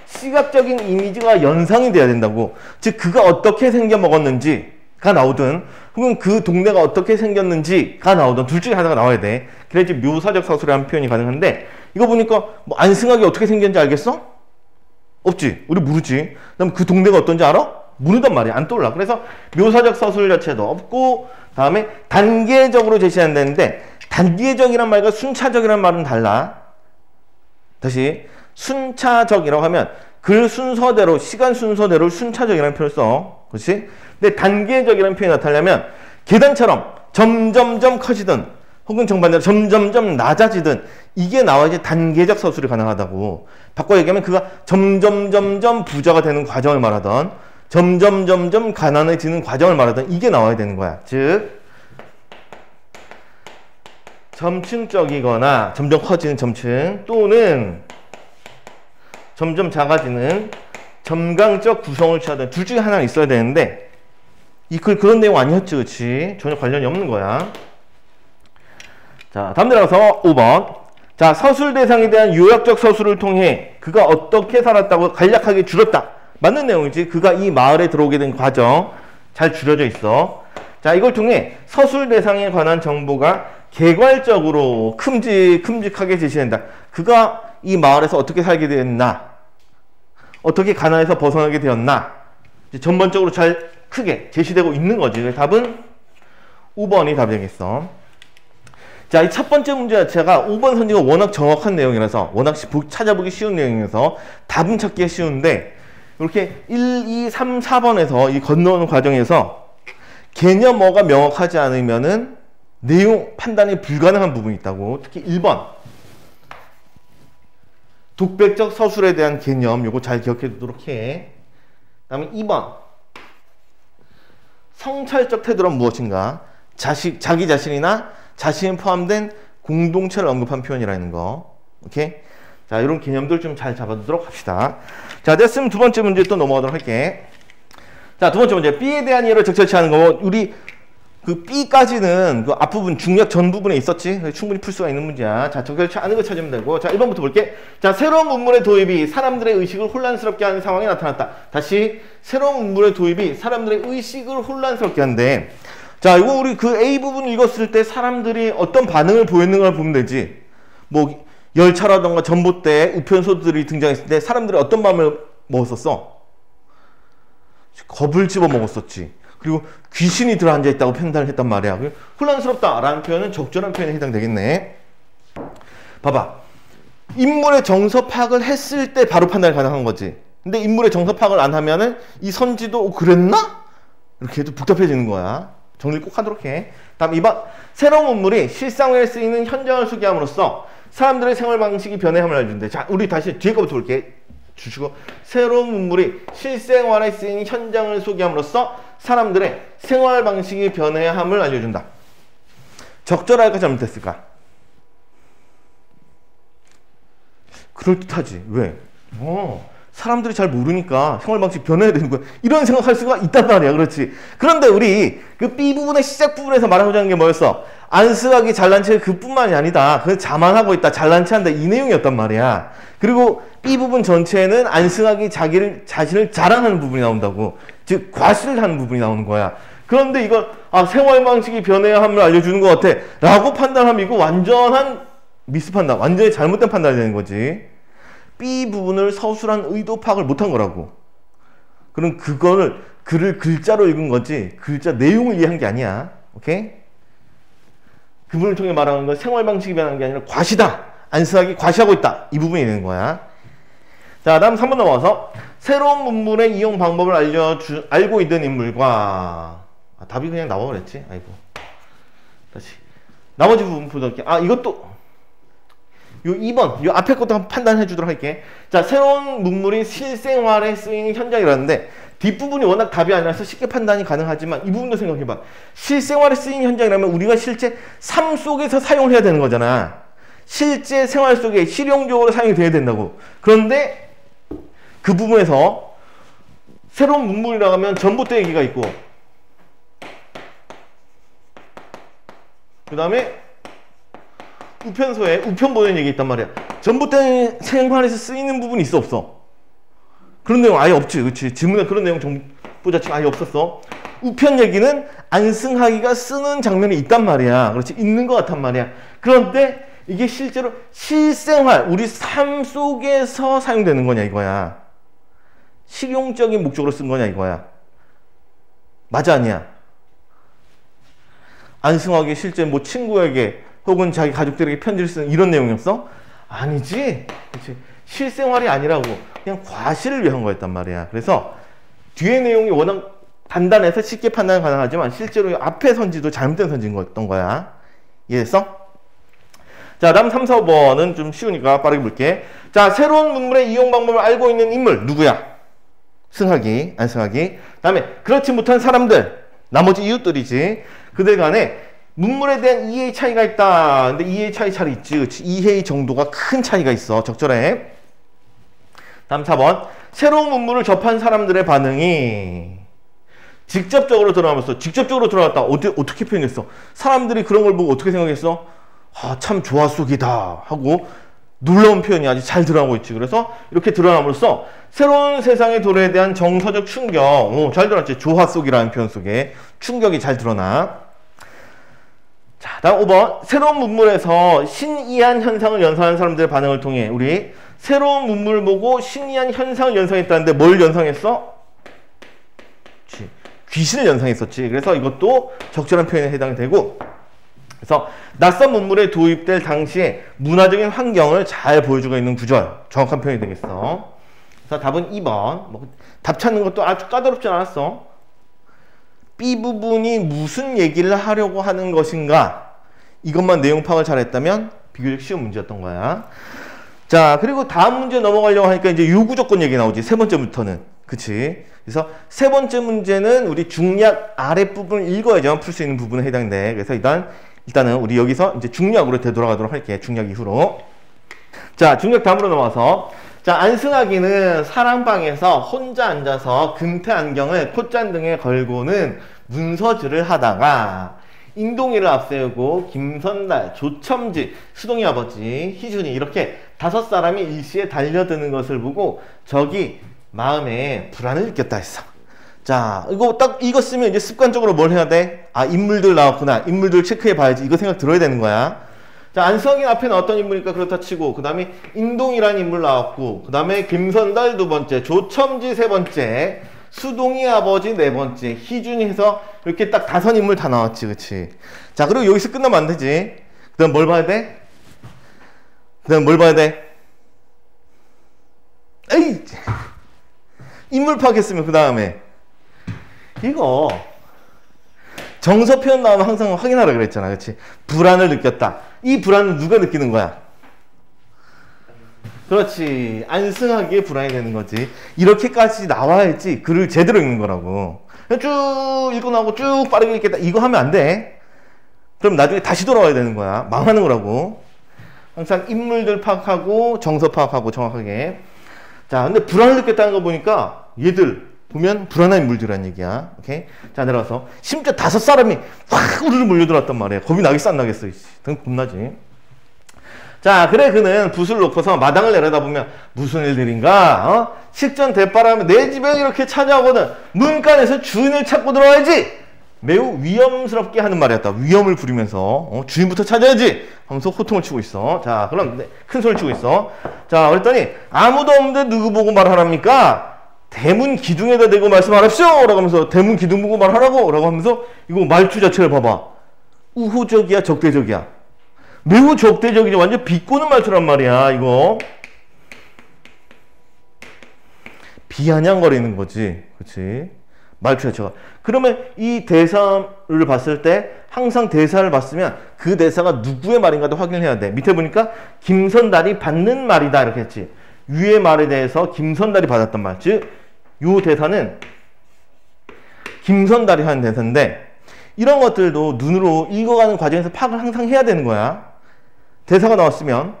시각적인 이미지가 연상이 돼야 된다고. 즉 그가 어떻게 생겨 먹었는지가 나오든 혹은 그 동네가 어떻게 생겼는지가 나오든 둘 중에 하나가 나와야 돼. 그래야지 묘사적 서술이라는 표현이 가능한데 이거 보니까 뭐 안승학이 어떻게 생겼는지 알겠어? 없지. 우리 모르지. 그다음 그 동네가 어떤지 알아? 모른단 말이야. 안 떠올라. 그래서 묘사적 서술 자체도 없고 다음에 단계적으로 제시한다는데 단계적이란 말과 순차적이란 말은 달라. 다시 순차적이라고 하면 글 순서대로 시간 순서대로 순차적이라는 표현을 써. 그렇지? 근데 단계적이라는 표현이 나타나려면 계단처럼 점점점 커지든 혹은 정반대로 점점점 낮아지든 이게 나와야지 단계적 서술이 가능하다고. 바꿔 얘기하면 그가 점점점점 부자가 되는 과정을 말하던 점점점점 가난해지는 과정을 말하던 이게 나와야 되는 거야. 즉 점층적이거나 점점 커지는 점층 또는 점점 작아지는 점강적 구성을 취하던 둘 중에 하나는 있어야 되는데 이 글 그런 내용 아니었지. 그치? 전혀 관련이 없는 거야. 자, 다음 들어가서 5번. 자, 서술 대상에 대한 요약적 서술을 통해 그가 어떻게 살았다고 간략하게 줄였다. 맞는 내용이지. 그가 이 마을에 들어오게 된 과정 잘 줄여져 있어. 자, 이걸 통해 서술 대상에 관한 정보가 개괄적으로 큼직하게 제시된다. 그가 이 마을에서 어떻게 살게 되었나, 어떻게 가난에서 벗어나게 되었나 이제 전반적으로 잘 크게 제시되고 있는 거지. 그래서 답은 5번이 답이 되겠어. 자, 이 첫 번째 문제 자체가 5번 선지가 워낙 정확한 내용이라서 워낙 찾아보기 쉬운 내용이라서 답은 찾기가 쉬운데 이렇게 1, 2, 3, 4번에서 이 건너오는 과정에서 개념어가 명확하지 않으면은 내용 판단이 불가능한 부분이 있다고. 특히 1번 독백적 서술에 대한 개념 요거 잘 기억해 두도록 해. 그 다음에 2번 성찰적 태도란 무엇인가, 자기 자신이나 자신이 포함된 공동체를 언급한 표현이라는 거. 오케이? 자, 이런 개념들 좀 잘 잡아두도록 합시다. 자, 됐으면 두 번째 문제 또 넘어가도록 할게. 자, 두 번째 문제. B에 대한 이해를 적절치 않은 거. 우리 그 B까지는 그 앞부분 중력 전 부분에 있었지. 충분히 풀 수가 있는 문제야. 자, 적절치 않은 거 찾으면 되고. 자, 1번부터 볼게. 자, 새로운 문물의 도입이 사람들의 의식을 혼란스럽게 하는 상황이 나타났다. 다시 새로운 문물의 도입이 사람들의 의식을 혼란스럽게 한대. 자, 이거 우리 그 A 부분 읽었을 때 사람들이 어떤 반응을 보였는가를 보면 되지. 뭐 열차라던가 전봇대, 우편소들이 등장했을 때 사람들이 어떤 마음을 먹었었어? 겁을 집어 먹었었지. 그리고 귀신이 들어앉아 있다고 판단을 했단 말이야. 혼란스럽다라는 표현은 적절한 표현에 해당되겠네. 봐봐. 인물의 정서 파악을 했을 때 바로 판단이 가능한 거지. 근데 인물의 정서 파악을 안 하면은 이 선지도 그랬나? 이렇게 해도 복잡해지는 거야. 정리 꼭 하도록 해. 다음 2번. 새로운 문물이 실생활에 쓰이는 현장을 소개함으로써 사람들의 생활 방식이 변해함을 알려준대. 자, 우리 다시 뒤에 거부터 볼게. 주시고 새로운 문물이 실생활에 쓰이는 현장을 소개함으로써 사람들의 생활 방식이 변해함을 알려준다. 적절할까 잘못됐을까? 그럴듯하지. 왜? 사람들이 잘 모르니까 생활 방식 변해야 되는 거야. 이런 생각할 수가 있단 말이야. 그렇지. 그런데 우리 그 B 부분의 시작 부분에서 말하고자 하는 게 뭐였어? 안쓰하기 잘난 체 그뿐만이 아니다. 그 자만하고 있다. 잘난 체 한다. 이 내용이었단 말이야. 그리고 B 부분 전체에는 안쓰하기 자신을 자랑하는 부분이 나온다고. 즉 과시를 하는 부분이 나오는 거야. 그런데 이걸 생활 방식이 변해야 함을 알려주는 것 같아 라고 판단하면 이거 완전한 미스 판단, 완전히 잘못된 판단이 되는 거지. B 부분을 서술한 의도 파악을 못한 거라고. 그럼 그거를 글을 글자로 읽은 거지 글자 내용을 이해한 게 아니야. 오케이? 그 부분을 통해 말하는 건 생활 방식이 변하는 게 아니라 과시다. 안쓰하기 과시하고 있다. 이 부분이 되는 거야. 자, 다음 3번 넘어가서 새로운 문물의 이용 방법을 알고 있는 인물과 답이 그냥 나와버렸지. 아이고. 다시 나머지 부분 보도록 할게. 이것도 요 2번 요 앞에 것도 한번 판단해 주도록 할게. 자, 새로운 문물이 실생활에 쓰이는 현장이라는데 뒷부분이 워낙 답이 아니라서 쉽게 판단이 가능하지만 이 부분도 생각해봐. 실생활에 쓰이는 현장이라면 우리가 실제 삶 속에서 사용을 해야 되는 거잖아. 실제 생활 속에 실용적으로 사용이 돼야 된다고. 그런데 그 부분에서 새로운 문물이라고 하면 전봇대 얘기가 있고 그 다음에 우편소에 우편 보내는 얘기 있단 말이야. 전봇대 생활에서 쓰이는 부분이 있어 없어? 그런 내용 아예 없지. 그렇지. 지문에 그런 내용 정보 자체가 아예 없었어. 우편 얘기는 안승하기가 쓰는 장면이 있단 말이야. 그렇지. 있는 것 같단 말이야. 그런데 이게 실제로 실생활 우리 삶 속에서 사용되는 거냐 이거야. 실용적인 목적으로 쓴 거냐 이거야. 맞아 아니야? 안승하기 실제 뭐 친구에게 혹은 자기 가족들에게 편지를 쓰는 이런 내용이었어? 아니지. 그치? 실생활이 아니라고 그냥 과시를 위한 거였단 말이야. 그래서 뒤에 내용이 워낙 단단해서 쉽게 판단 가능하지만 실제로 앞에 선지도 잘못된 선지인 거였던 거야. 이해했어? 자, 다음 3, 4, 5번은 좀 쉬우니까 빠르게 볼게. 자, 새로운 문물의 이용 방법을 알고 있는 인물 누구야? 승하기, 안승하기. 다음에 그렇지 못한 사람들, 나머지 이웃들이지. 그들 간에 문물에 대한 이해의 차이가 있다. 근데 이해의 차이 잘 있지. 그치? 이해의 정도가 큰 차이가 있어. 적절해. 다음 4번. 새로운 문물을 접한 사람들의 반응이 직접적으로 드러나면서 직접적으로 드러났다. 어떻게 표현했어? 사람들이 그런 걸 보고 어떻게 생각했어? 참 조화 속이다 하고 놀라운 표현이 아주 잘 드러나고 있지. 그래서 이렇게 드러남으로써 새로운 세상의 도래에 대한 정서적 충격, 잘 드러났지. 조화 속이라는 표현 속에 충격이 잘 드러나. 자, 다음 5번. 새로운 문물에서 신이한 현상을 연상하는 사람들의 반응을 통해 우리 새로운 문물을 보고 신이한 현상을 연상했다는데 뭘 연상했어? 그치. 귀신을 연상했었지. 그래서 이것도 적절한 표현에 해당이 되고, 그래서 낯선 문물에 도입될 당시에 문화적인 환경을 잘 보여주고 있는 구절. 정확한 표현이 되겠어. 그래서 답은 2번. 답 찾는 것도 아주 까다롭지 않았어. B 부분이 무슨 얘기를 하려고 하는 것인가, 이것만 내용 파악을 잘했다면 비교적 쉬운 문제였던 거야. 자, 그리고 다음 문제 넘어가려고 하니까 이제 요구조건 얘기 나오지. 세 번째부터는. 그치? 그래서 세 번째 문제는 우리 중략 아랫부분을 읽어야지만 풀 수 있는 부분에 해당이 돼. 그래서 일단은 우리 여기서 이제 중략으로 되돌아가도록 할게. 중략 이후로. 자, 중략 다음으로 넘어와서, 자, 안승하기는 사랑방에서 혼자 앉아서 금태 안경을 콧잔등에 걸고는 문서질을 하다가 인동이를 앞세우고 김선달, 조첨지, 수동이 아버지, 희준이 이렇게 5사람이 일시에 달려드는 것을 보고 저기 마음에 불안을 느꼈다 했어. 자, 이거 쓰면 이제 습관적으로 뭘 해야 돼? 인물들 나왔구나. 인물들 체크해 봐야지. 이거 생각 들어야 되는 거야. 자, 안승하기 앞에 나왔던 인물이니까 그렇다 치고, 그 다음에 인동이라는 인물 나왔고, 그 다음에 김선달 2번째, 조첨지 3번째, 수동이 아버지 4번째, 희준이 해서 이렇게 딱 5인물 다 나왔지. 그치? 자, 그리고 여기서 끝나면 안 되지. 그 다음 뭘 봐야 돼? 그 다음 뭘 봐야 돼? 에이! 인물 파악했으면 그 다음에 이거 정서 표현 나오면 항상 확인하라 그랬잖아. 그치? 불안을 느꼈다. 이 불안은 누가 느끼는 거야? 그렇지. 안승하기에 불안이 되는 거지. 이렇게까지 나와야지 글을 제대로 읽는 거라고. 쭉 읽고 나오고 쭉 빠르게 읽겠다. 이거 하면 안 돼. 그럼 나중에 다시 돌아와야 되는 거야. 망하는 거라고. 항상 인물들 파악하고 정서 파악하고 정확하게. 자, 근데 불안을 느꼈다는 거 보니까 얘들 보면 불안한 인물들이란 얘기야. 오케이? 자, 내려가서 심지어 5사람이 확 우르르 몰려들었단 말이야. 겁이 나겠어 안 나겠어? 등 겁나지. 자, 그래 그는 붓을 놓고서 마당을 내려다보면 무슨 일들인가? 식전 대바람에 내 집에 이렇게 찾아오거든. 문간에서 주인을 찾고 들어와야지. 매우 위험스럽게 하는 말이었다. 위험을 부리면서 주인부터 찾아야지 하면서 호통을 치고 있어. 자, 그럼 큰 소리를 치고 있어. 자, 그랬더니 아무도 없는데 누구 보고 말하랍니까? 대문 기둥에다 대고 말씀하랍시오! 라고 하면서 대문 기둥 보고 말하라고! 라고 하면서 이거 말투 자체를 봐봐. 우호적이야, 적대적이야? 매우 적대적이지. 완전 비꼬는 말투란 말이야, 이거. 비아냥거리는 거지. 그치? 말투 자체가. 그러면 이 대사를 봤을 때 항상 대사를 봤으면 그 대사가 누구의 말인가도 확인을 해야 돼. 밑에 보니까 김선달이 받는 말이다 이렇게 했지. 위의 말에 대해서 김선달이 받았단 말. 즉, 요 대사는 김선달이 하는 대사인데 이런 것들도 눈으로 읽어가는 과정에서 파악을 항상 해야 되는 거야. 대사가 나왔으면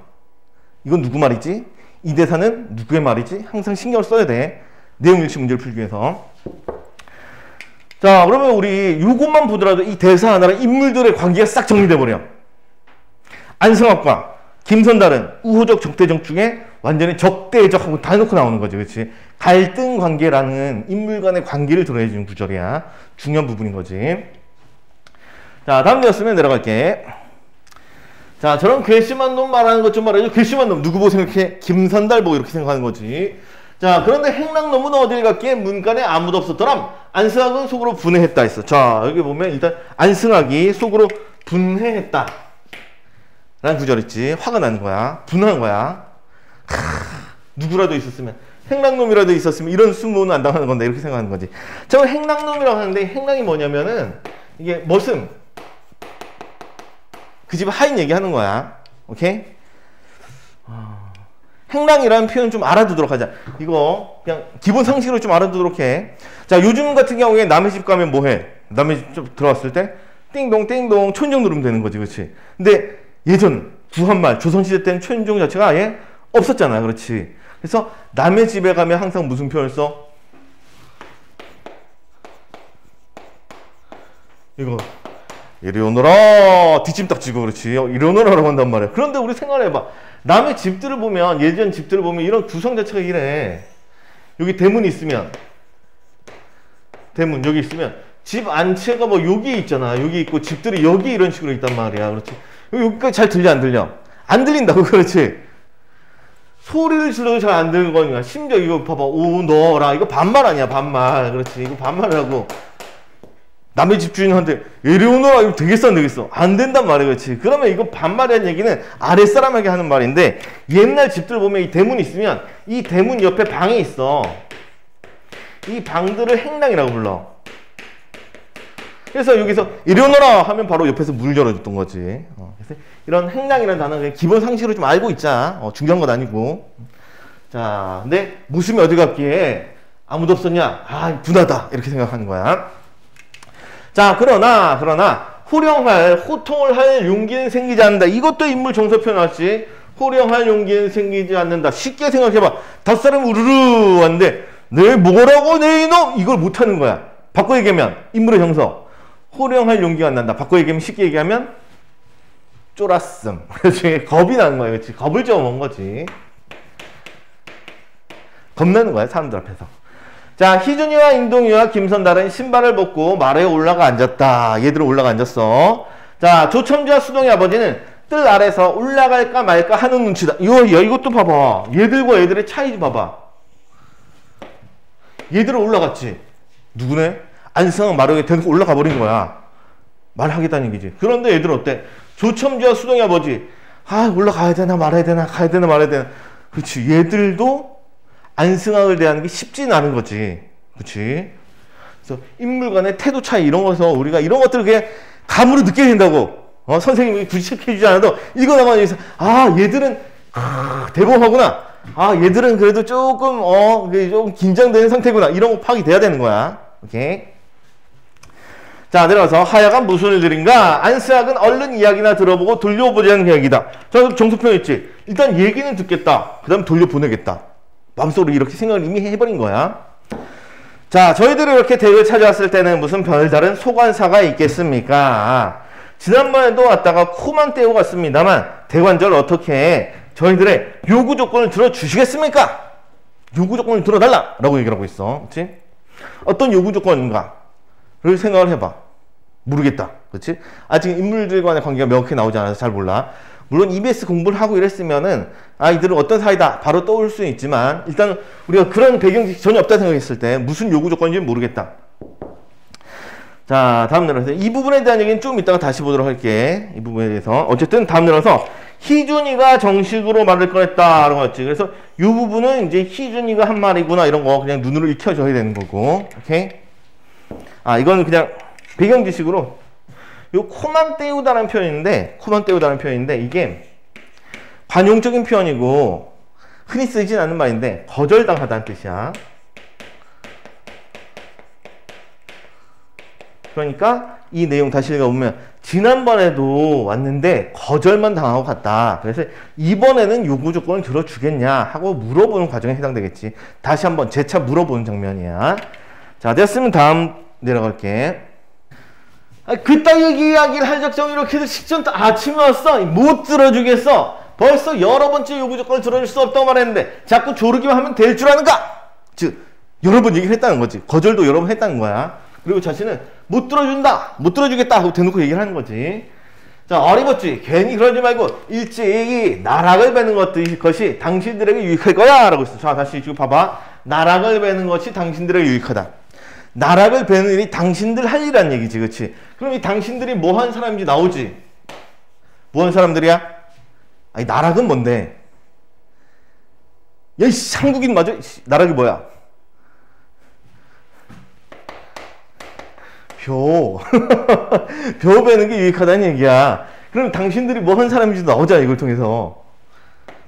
이건 누구 말이지? 이 대사는 누구의 말이지? 항상 신경을 써야 돼. 내용일치 문제를 풀기 위해서. 자, 그러면 우리 요것만 보더라도 이 대사 하나랑 인물들의 관계가 싹 정리돼 버려. 안승학과 김선달은 우호적 적대적 중에 완전히 적대적하고 다 놓고 나오는 거지. 그렇지? 갈등 관계라는 인물 간의 관계를 드러내주는 구절이야. 중요한 부분인 거지. 자, 다음 되었으면 내려갈게. 자, 저런 괘씸한 놈 말하는 것 좀 말해줘. 괘씸한 놈 누구 보고 생각해? 김선달 보고 이렇게 생각하는 거지. 자, 그런데 행랑놈은 어딜 갔기에 문간에 아무도 없었더람. 안승학은 속으로 분해했다 했어. 자, 여기 보면 일단 안승학이 속으로 분해했다 라는 구절 있지. 화가 나는 거야. 분한 거야. 누구라도 있었으면, 행랑놈이라도 있었으면 이런 수모는 안 당하는 건데 이렇게 생각하는 거지. 저건 행랑놈이라고 하는데 행랑이 뭐냐면은 이게 머슴, 그 집 하인 얘기하는 거야. 오케이? 행랑이라는 표현 좀 알아두도록 하자. 이거 그냥 기본 상식으로 좀 알아두도록 해. 자, 요즘 같은 경우에 남의 집 가면 뭐해? 남의 집 좀 들어왔을 때 띵동 띵동 촌정 누르면 되는 거지. 그렇지? 근데 예전 구한말 조선시대 때는 촌정 자체가 아예 없었잖아. 그렇지? 그래서 남의 집에 가면 항상 무슨 표현을 써? 이거 이리 오너라 뒷짐딱 지고. 그렇지? 이리 오너라라고 한단 말이야. 그런데 우리 생각해봐. 남의 집들을 보면, 예전 집들을 보면 이런 구성 자체가 이래. 여기 대문이 있으면, 대문 여기 있으면 집 안채가 뭐 여기 있잖아. 여기 있고 집들이 여기 이런 식으로 있단 말이야. 그렇지? 여기까지 잘 들려 안 들려? 안 들린다고. 그렇지? 소리를 질러도 잘 안 들리는 거니까. 심지어 이거 봐봐. 오너라 이거 반말 아니야. 반말. 그렇지? 이거 반말을 하고 남의 집주인한테 이리 오너라 이거 되겠어 안 되겠어? 안 된단 말이야. 그렇지? 그러면 이거 반말이라는 얘기는 아랫사람에게 하는 말인데, 옛날 집들 보면 이 대문이 있으면 이 대문 옆에 방이 있어. 이 방들을 행랑이라고 불러. 그래서 여기서 이리 오너라 하면 바로 옆에서 문 열어줬던 거지. 그래서 이런 행랑이라는 단어는 기본 상식으로 좀 알고 있자. 중요한 건 아니고. 자, 근데 무심히 어디 갔기에 아무도 없었냐? 아, 분하다 이렇게 생각하는 거야. 자, 그러나 호령할 할 용기는 생기지 않는다. 이것도 인물 정서표 나왔지. 호령할 용기는 생기지 않는다. 쉽게 생각해봐. 5사람 우르르 왔는데 내 뭐라고 내 이놈 이걸 못하는 거야. 바꿔 얘기하면 인물의 정서. 호령할 용기가 안 난다. 바꿔 얘기하면 쉽게 얘기하면 쫄았음. 그렇지? 겁이 나는 거야. 그렇지? 겁을 좀 온 거지. 겁나는 거야 사람들 앞에서. 자, 희준이와 인동이와 김선달은 신발을 벗고 말에 올라가 앉았다. 얘들은 올라가 앉았어. 자, 조첨지와 수동의 아버지는 뜰 아래서 올라갈까 말까 하는 눈치다. 이것도 봐봐. 얘들과 얘들의 차이 좀 봐봐. 얘들은 올라갔지. 누구네? 안승학 마력에 대놓고 올라가 버린 거야. 말하겠다는 얘기지. 그런데 얘들은 어때? 조첨지와 수동의 아버지. 아, 올라가야 되나 말아야 되나, 가야 되나 말아야 되나. 그렇지. 얘들도 안승학을 대하는 게 쉽지는 않은 거지. 그치? 그래서 인물 간의 태도 차이 이런 거에서 우리가 이런 것들을 그냥 감으로 느껴야 된다고. 선생님이 굳이 체크해주지 않아도 읽어나가면 여기서 아, 얘들은 대범하구나. 아, 얘들은 그래도 조금 좀 긴장되는 상태구나. 이런 거 파악이 돼야 되는 거야. 오케이? 자, 내려가서 하여간 무슨 일들인가? 안승학은 얼른 이야기나 들어보고 돌려보자는 계획이다. 자, 정수표 있지. 일단 얘기는 듣겠다. 그 다음 돌려보내겠다. 마음속으로 이렇게 생각을 이미 해버린 거야. 자, 저희들이 이렇게 댁을 찾아왔을 때는 무슨 별다른 소관사가 있겠습니까? 지난번에도 왔다가 코만 떼고 갔습니다만 대관절 어떻게 해? 저희들의 요구 조건을 들어주시겠습니까? 요구 조건을 들어달라! 라고 얘기를 하고 있어. 그치? 어떤 요구 조건인가? 를 생각을 해봐. 모르겠다. 그치? 아직 인물들과의 관계가 명확히 나오지 않아서 잘 몰라. 물론 EBS 공부를 하고 이랬으면은 이들은 어떤 사이다 바로 떠올 수는 있지만 일단 우리가 그런 배경이 전혀 없다 생각했을 때 무슨 요구 조건인지 모르겠다. 자, 다음 내려서 이 부분에 대한 얘기는 좀 이따가 다시 보도록 할게. 이 부분에 대해서 어쨌든 다음 내려서 희준이가 정식으로 말을 꺼냈다라고 했지. 그래서 이 부분은 이제 희준이가 한 말이구나 이런 거 그냥 눈으로 익혀줘야 되는 거고. 오케이? 이건 그냥 배경 지식으로 요 코만 떼우다라는 표현인데 이게 관용적인 표현이고 흔히 쓰이진 않는 말인데 거절당하다는 뜻이야. 그러니까 이 내용 다시 읽어보면 지난번에도 왔는데 거절만 당하고 갔다. 그래서 이번에는 요구 조건을 들어주겠냐 하고 물어보는 과정에 해당되겠지. 다시 한번 재차 물어보는 장면이야. 자, 됐으면 다음 내려갈게. 그따위 이야기를 할 적정 이렇게 해서 식전 아침에 왔어. 못 들어주겠어. 벌써 여러 번째 요구 조건을 들어줄 수 없다고 말했는데 자꾸 조르기만 하면 될 줄 아는가? 즉 여러 번 얘기를 했다는 거지. 거절도 여러 번 했다는 거야. 그리고 자신은 못 들어준다, 못 들어주겠다 하고 대놓고 얘기를 하는 거지. 자, 어리버지 괜히 그러지 말고 일찍이 나락을 베는 것이 당신들에게 유익할 거야 라고 했어. 자, 다시 지금 봐봐. 나락을 베는 것이 당신들에게 유익하다. 나락을 베는 일이 당신들 할 일이란 얘기지, 그치? 그럼 이 당신들이 뭐 한 사람인지 나오지? 뭐 한 사람들이야? 나락은 뭔데? 야, 이씨, 한국인 맞아? 나락이 뭐야? 벼 베는 게 유익하다는 얘기야. 그럼 당신들이 뭐 한 사람인지 나오잖아, 이걸 통해서.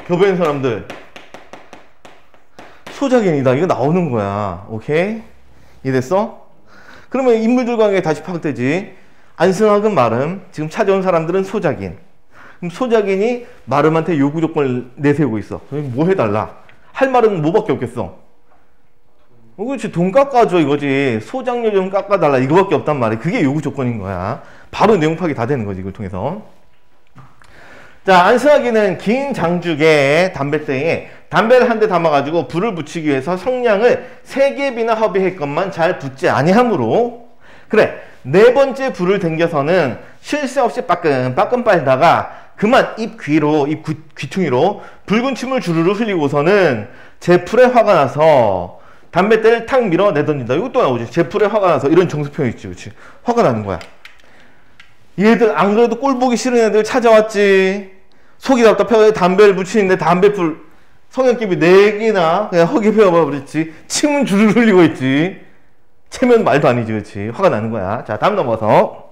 벼 베는 사람들 소작인이다, 이거 나오는 거야. 오케이? 이해됐어? 그러면 인물들 관계 다시 파악되지. 안승학은 마름, 지금 찾아온 사람들은 소작인. 그럼 소작인이 마름한테 요구 조건을 내세우고 있어. 뭐 해달라? 할 말은 뭐밖에 없겠어? 그렇지, 돈 깎아줘 이거지. 소장료 좀 깎아달라 이거밖에 없단 말이야. 그게 요구 조건인 거야. 바로 내용 파악이 다 되는 거지, 이걸 통해서. 자, 안승학이는 긴 장죽에 담뱃대에 담배를 한 대 담아가지고 불을 붙이기 위해서 성냥을 3개 합의했건만 잘 붙지 아니하므로, 그래, 4번째 불을 당겨서는 쉴 새 없이 빠끔빠끔 빨다가 그만 입 귀퉁이로 붉은 침을 주르르 흘리고서는 제풀에 화가 나서 담뱃대를 탁 밀어 내던진다. 이것도 나오지. 제풀에 화가 나서 이런 정수표현 있지, 그렇지? 화가 나는 거야. 얘들 안 그래도 꼴 보기 싫은 애들 찾아왔지. 속이 답답해. 담배를 붙이는데 담배불 성냥개비 4개나 그냥 허기 베어봐 버렸지. 침은 주르르 흘리고 있지. 체면 말도 아니지, 그렇지? 화가 나는 거야. 자, 다음 넘어서.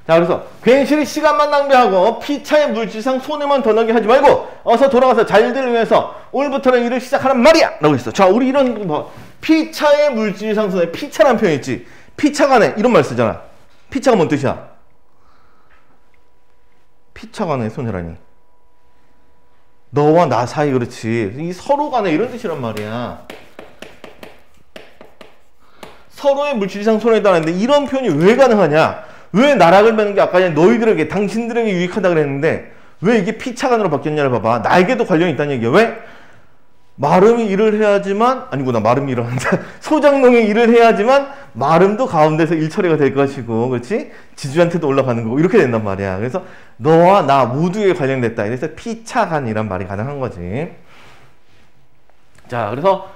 자, 그래서 괜시리 시간만 낭비하고 피차의 물질상 손해만 더 나게 하지 말고 어서 돌아가서 잘들 위해서 오늘부터는 일을 시작하란 말이야! 라고 했어. 자, 우리 이런 뭐 피차의 물질상 손해, 피차라는 표현 있지. 피차간에 이런 말 쓰잖아. 피차가 뭔 뜻이야? 피차간의 손해라니. 너와 나 사이, 그렇지. 이 서로 간에 이런 뜻이란 말이야. 서로의 물질상 손해다는데 이런 표현이 왜 가능하냐? 왜 나락을 베는 게 아까 전에 너희들에게, 당신들에게 유익하다 그랬는데 왜 이게 피차간으로 바뀌었냐를 봐봐. 나에게도 관련이 있다는 얘기야. 왜? 마름이 일을 해야지만, 아니구나, 마름이 일어난다. 소장농이 일을 해야지만 마름도 가운데서 일 처리가 될 것이고, 그렇지? 지주한테도 올라가는 거고, 이렇게 된단 말이야. 그래서 너와 나 모두에 관련됐다. 그래서 피차간이란 말이 가능한 거지. 자, 그래서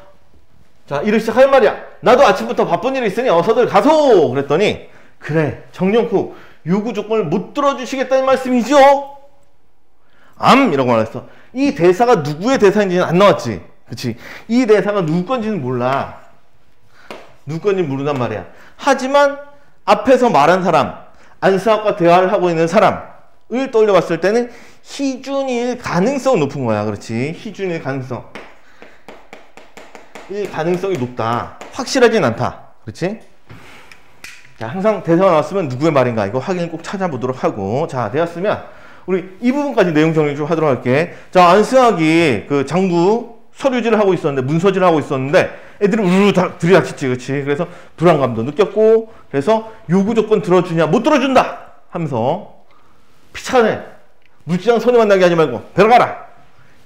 자, 일을 시작할 말이야. 나도 아침부터 바쁜 일이 있으니 어서들 가소! 그랬더니, 그래, 정령쿠 요구 조건을 못 들어주시겠다는 말씀이죠? 이라고 말했어. 이 대사가 누구의 대사인지는 안 나왔지. 그치? 이 대사가 누구 건지는 몰라. 누구 건지는 모른단 말이야. 하지만 앞에서 말한 사람, 안승학과 대화를 하고 있는 사람을 떠올려봤을 때는 희준일 가능성은 높은 거야. 그렇지? 희준일 가능성. 이 가능성이 높다. 확실하진 않다. 그렇지? 자, 항상 대사가 나왔으면 누구의 말인가 이거 확인을 꼭 찾아보도록 하고. 자, 되었으면 우리 이 부분까지 내용 정리 좀 하도록 할게. 자, 안승학이 그 장부 서류질을 하고 있었는데, 문서질을 하고 있었는데 애들이 우르르 들이닥쳤지, 그렇지? 그래서 불안감도 느꼈고, 그래서 요구 조건 들어주냐, 못 들어준다 하면서 피차네, 물지장 손해 만나게 하지 말고 데려가라,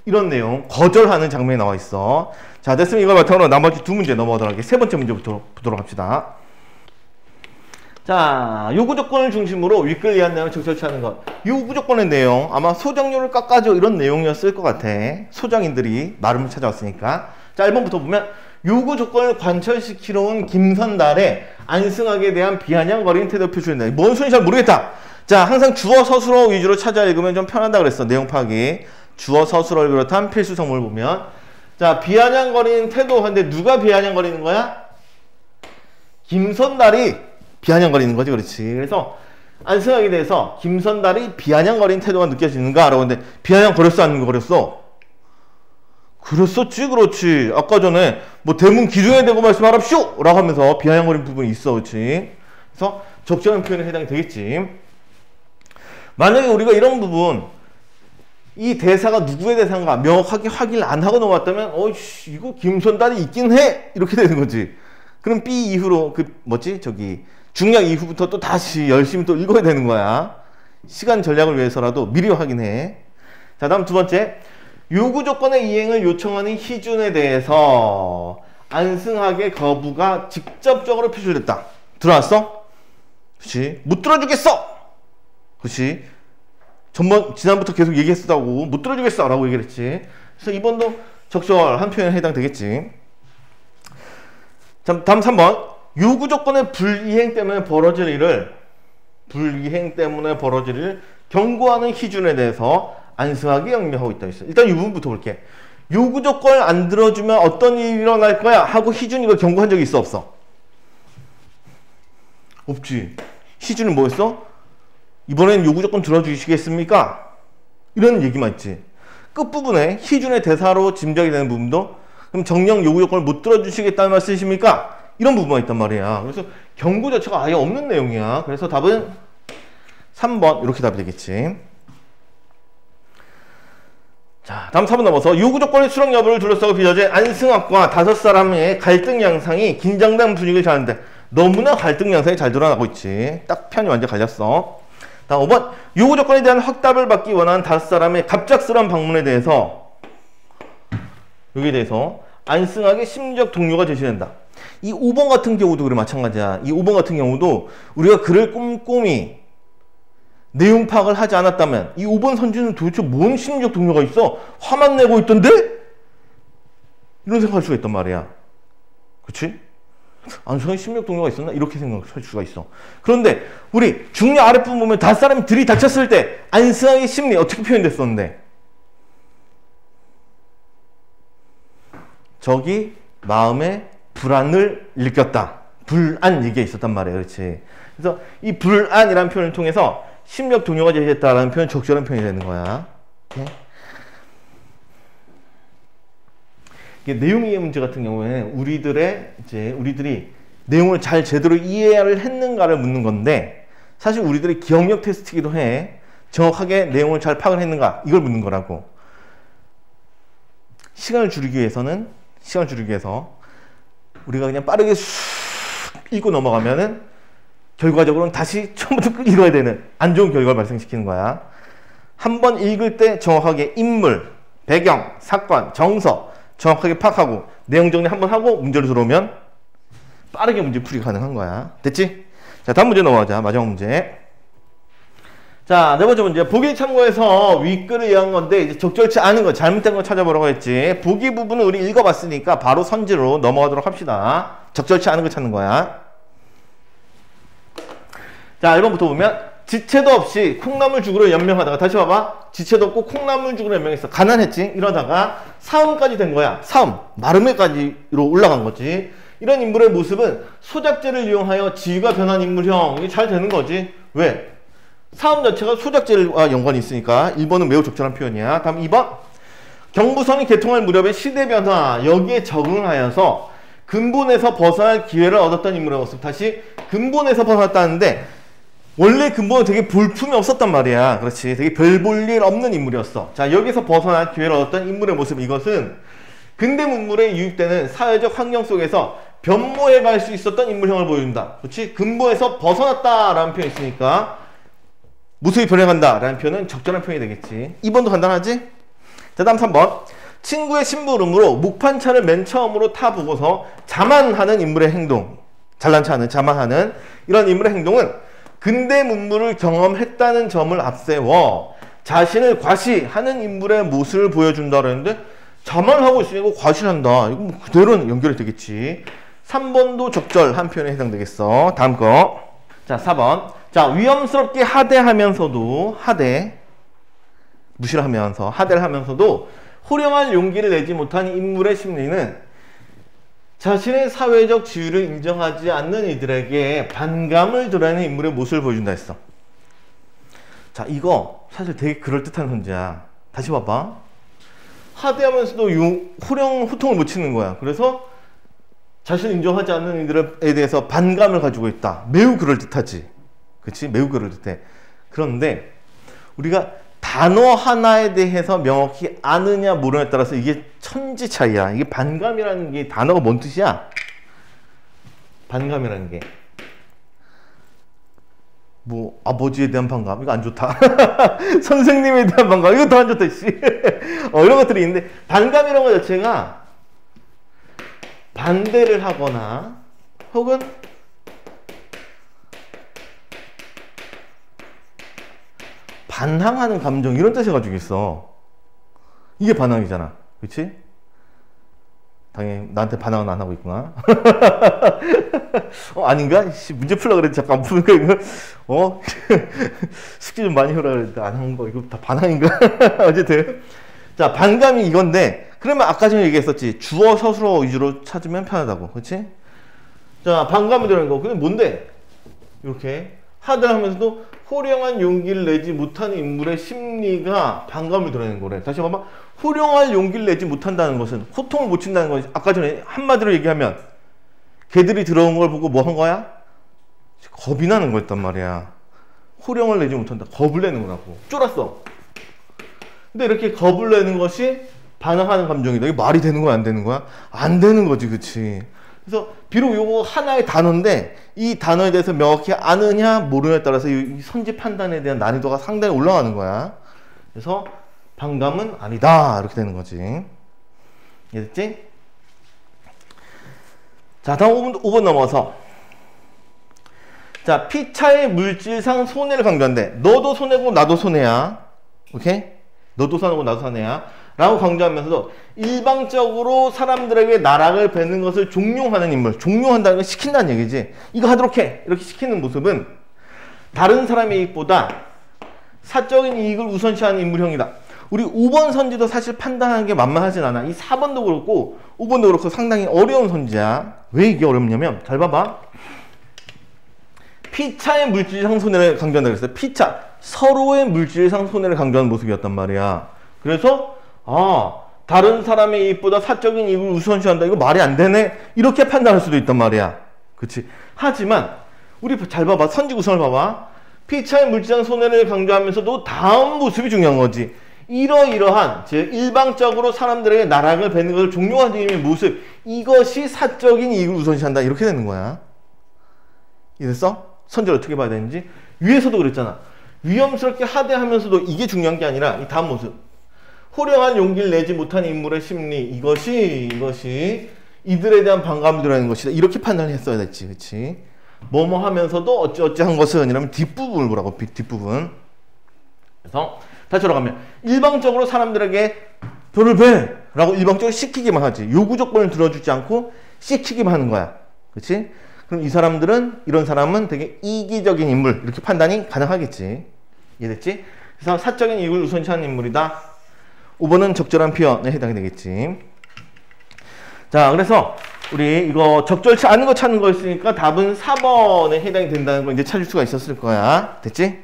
이런 내용 거절하는 장면이 나와 있어. 자, 됐으면 이걸 바탕으로 나머지 두 문제 넘어가도록 할게요. 세 번째 문제부터 보도록 합시다. 자, 요구 조건을 중심으로 윗글 이한 내용을 적절치 않은 것. 요구 조건의 내용, 아마 소정료를 깎아줘, 이런 내용이었을 것 같아. 소장인들이 나름을 찾아왔으니까. 자, 1번부터 보면 요구 조건을 관철시키러 온 김선달의 안승학에 대한 비아냥거리는 태도 표출한다. 뭔 소리인지 잘 모르겠다. 자, 항상 주어 서술어 위주로 찾아 읽으면 좀 편하다 그랬어. 내용 파악이. 주어 서술어를 비롯한 필수 성분을 보면, 자, 비아냥거리는 태도 하는데 누가 비아냥거리는 거야? 김선달이 비아냥거리는 거지, 그렇지. 그래서 안승학에 대해서 김선달이 비아냥거리는 태도가 느껴지는가? 라고 하는데, 비아냥거렸어, 안 거렸어? 그랬었지, 그렇지. 아까 전에 뭐 대문 기둥에 대고 말씀하랍쇼! 라고 하면서 비아냥거리는 부분이 있어, 그렇지. 그래서 적절한 표현에 해당이 되겠지. 만약에 우리가 이런 부분, 이 대사가 누구의 대사인가 명확하게 확인을 안 하고 넘어왔다면, 어이씨, 이거 김선달이 있긴 해! 이렇게 되는 거지. 그럼 B 이후로, 중략 이후부터 또 다시 열심히 또 읽어야 되는 거야. 시간 전략을 위해서라도 미리 확인해. 자, 다음 두 번째. 요구 조건의 이행을 요청하는 희준에 대해서 안승학의 거부가 직접적으로 표출됐다. 들어왔어? 그렇지. 못 들어주겠어! 그렇지. 지난부터 계속 얘기했었다고. 못 들어주겠어! 라고 얘기를 했지. 그래서 이번도 적절한 표현에 해당되겠지. 자, 다음 3번. 요구 조건의 불이행 때문에 벌어질 일을 경고하는 희준에 대해서 안승학이 역명하고 있다 했어. 일단 이 부분부터 볼게. 요구 조건을 안 들어주면 어떤 일이 일어날 거야 하고 희준이 이걸 경고한 적이 있어, 없어? 없지. 희준이 뭐였어? 이번엔 요구 조건 들어주시겠습니까? 이런 얘기만 있지. 끝부분에 희준의 대사로 짐작이 되는 부분도, 그럼 정령 요구 조건을 못 들어주시겠다는 말씀이십니까? 이런 부분만 있단 말이야. 그래서 경고 자체가 아예 없는 내용이야. 그래서 답은 3번 이렇게 답이 되겠지. 자, 다음 4번 넘어서 요구 조건의 수락 여부를 둘러싸고 빚어진 안승학과 5사람의 갈등 양상이 긴장된 분위기를 자는데, 너무나 갈등 양상이 잘 드러나고 있지. 딱 편이 완전 갈렸어. 다음 5번. 요구 조건에 대한 확답을 받기 원하는 5사람의 갑작스러운 방문에 대해서, 여기에 대해서 안승학의 심리적 동료가 제시된다. 이 5번 같은 경우도 그래, 마찬가지야. 이 5번 같은 경우도 우리가 글을 꼼꼼히 내용 파악을 하지 않았다면 이 5번 선지는 도대체 뭔 심리적 동료가 있어? 화만 내고 있던데? 이런 생각할 수가 있단 말이야. 그치? 안승학의 심리적 동료가 있었나? 이렇게 생각할 수가 있어. 그런데 우리 중략 아랫부분 보면 5사람이 들이닥쳤을 때 안승학의 심리 어떻게 표현됐었는데? 저기 마음에 불안을 느꼈다. 불안 얘기가 있었단 말이에요. 그렇지. 그래서 이 불안이라는 표현을 통해서 심리적 동료가 제시했다라는 표현, 적절한 표현이 되는 거야. 이게 내용 이해 문제 같은 경우에는 우리들이 내용을 잘 제대로 이해를 했는가를 묻는 건데, 사실 우리들의 기억력 테스트이기도 해. 정확하게 내용을 잘 파악을 했는가, 이걸 묻는 거라고. 시간을 줄이기 위해서 우리가 그냥 빠르게 쑥 읽고 넘어가면은 결과적으로는 다시 처음부터 읽어야 되는 안 좋은 결과를 발생시키는 거야. 한번 읽을 때 정확하게 인물, 배경, 사건, 정서 정확하게 파악하고 내용 정리 한번 하고 문제로 들어오면 빠르게 문제 풀이 가능한 거야. 됐지? 자, 다음 문제 넘어가자. 마지막 문제. 자, 네 번째 문제. 보기 참고해서 윗글을 이해한 건데, 이제 적절치 않은 거, 잘못된 거 찾아보라고 했지. 보기 부분은 우리 읽어봤으니까 바로 선지로 넘어가도록 합시다. 적절치 않은 거 찾는 거야. 자, 1번부터 보면, 지체도 없이 콩나물죽으로 연명하다가, 다시 봐봐. 지체도 없고 콩나물죽으로 연명했어. 가난했지? 이러다가 사음까지 된 거야. 사음. 마름에까지로 올라간 거지. 이런 인물의 모습은 소작제를 이용하여 지위가 변한 인물형. 이게 잘 되는 거지. 왜? 사음 자체가 소작제와 연관이 있으니까 1번은 매우 적절한 표현이야. 다음 2번. 경부선이 개통할 무렵의 시대 변화, 여기에 적응하여서 근본에서 벗어날 기회를 얻었던 인물의 모습. 다시 근본에서 벗어났다는데 원래 근본은 되게 볼품이 없었단 말이야. 그렇지. 되게 별 볼 일 없는 인물이었어. 자, 여기서 벗어날 기회를 얻었던 인물의 모습. 이것은 근대 문물에 유입되는 사회적 환경 속에서 변모해 갈 수 있었던 인물형을 보여준다. 그렇지? 근본에서 벗어났다라는 표현이 있으니까 모습이 변해간다라는 표현은 적절한 표현이 되겠지. 2번도 간단하지? 자, 다음 3번. 친구의 심부름으로 목판차를 맨 처음으로 타보고서 자만하는 인물의 행동, 잘난 체하는, 자만하는 이런 인물의 행동은 근대 문물을 경험했다는 점을 앞세워 자신을 과시하는 인물의 모습을 보여준다 그랬는데 자만하고 있으니까 과시한다. 이거 뭐 그대로는 연결이 되겠지. 3번도 적절한 표현에 해당되겠어. 다음 거. 자, 4번. 자, 위험스럽게 하대하면서도 무시를 하면서 하대를 하면서도 호령할 용기를 내지 못한 인물의 심리는 자신의 사회적 지위를 인정하지 않는 이들에게 반감을 드러내는 인물의 모습을 보여준다 했어. 자, 이거 사실 되게 그럴듯한 문제야. 다시 봐봐. 하대하면서도 호통을 못 치는 거야. 그래서 자신을 인정하지 않는 이들에 대해서 반감을 가지고 있다. 매우 그럴듯하지. 그치? 매우 그럴듯해. 그런데 우리가 단어 하나에 대해서 명확히 아느냐 모르냐에 따라서 이게 천지 차이야. 이게 반감이라는 게 단어가 뭔 뜻이야? 반감이라는 게 뭐 아버지에 대한 반감 이거 안 좋다. 선생님에 대한 반감 이거 더 안 좋다. 씨. 이런 것들이 있는데 반감이라는 것 자체가 반대를 하거나 혹은 반항하는 감정 이런 뜻을 가지고 있어. 이게 반항이잖아. 그치? 당연히 나한테 반항은 안 하고 있구나. 아닌가? 문제 풀려고 그랬지. 잠깐 푸니까 이거 숙제 좀 많이 해라 그랬는데 안 한 거 이거 다 반항인가? 어쨌든 자, 반감이 이건데 그러면 아까 전에 얘기했었지. 주어 서술어 위주로 찾으면 편하다고. 그치? 자, 반감이 들어가는 거. 근데 뭔데? 이렇게 하들 하면서도 호령한 용기를 내지 못하는 인물의 심리가 반감을 드러내는 거래. 다시 봐봐. 호령할 용기를 내지 못한다는 것은 호통을 못 친다는 것이 아까 전에 한마디로 얘기하면 걔들이 들어온 걸 보고 뭐 한 거야? 겁이 나는 거였단 말이야. 호령을 내지 못한다. 겁을 내는 거라고. 쫄았어. 근데 이렇게 겁을 내는 것이 반항하는 감정이다. 이게 말이 되는 거야? 안 되는 거야? 안 되는 거지. 그치? 그래서 비록 요거 하나의 단어인데 이 단어에 대해서 명확히 아느냐 모르냐에 따라서 이 선지 판단에 대한 난이도가 상당히 올라가는 거야. 그래서 반감은 아니다 이렇게 되는 거지. 이해됐지? 자, 다음 5번 넘어서 자, 피차의 물질상 손해를 강조한대. 너도 손해고 나도 손해야. 오케이? 너도 손해고 나도 손해야 라고 강조하면서도 일방적으로 사람들에게 나락을 뱉는 것을 종용하는 인물, 종용한다는 건 시킨다는 얘기지. 이거 하도록 해 이렇게 시키는 모습은 다른 사람의 이익보다 사적인 이익을 우선시하는 인물형이다. 우리 5번 선지도 사실 판단하는 게 만만하진 않아. 이 4번도 그렇고 5번도 그렇고 상당히 어려운 선지야. 왜 이게 어렵냐면 잘 봐봐. 피차의 물질상 손해를 강조한다 그랬어요. 피차, 서로의 물질상 손해를 강조하는 모습이었단 말이야. 그래서 다른 사람의 이익보다 사적인 이익을 우선시한다. 이거 말이 안 되네. 이렇게 판단할 수도 있단 말이야. 그치? 하지만 우리 잘 봐봐. 선지 구성을 봐봐. 피차의 물질상 손해를 강조하면서도 다음 모습이 중요한 거지. 이러이러한 즉 일방적으로 사람들에게 나락을 뱉는 것을 종용하는 모습, 이것이 사적인 이익을 우선시한다. 이렇게 되는 거야. 이해됐어? 선지를 어떻게 봐야 되는지. 위에서도 그랬잖아. 위험스럽게 하대하면서도 이게 중요한 게 아니라 이 다음 모습. 호령한 용기를 내지 못한 인물의 심리, 이것이 이들에 대한 반감을 드러내는 것이다. 이렇게 판단을 했어야 됐지. 그치? 뭐뭐 하면서도 어찌어찌한 것은 이러면 뒷부분을 보라고. 뒷부분. 그래서 다시 돌아가면 일방적으로 사람들에게 돈을 배! 라고 일방적으로 시키기만 하지. 요구 조건을 들어주지 않고 시키기만 하는 거야. 그치? 그럼 이 사람들은, 이런 사람은 되게 이기적인 인물, 이렇게 판단이 가능하겠지. 이해됐지? 그래서 사적인 이익을 우선시하는 인물이다. 5번은 적절한 표현에 해당이 되겠지. 자, 그래서 우리 이거 적절치 않은 거 찾는 거였으니까 답은 4번에 해당이 된다는 걸 이제 찾을 수가 있었을 거야. 됐지?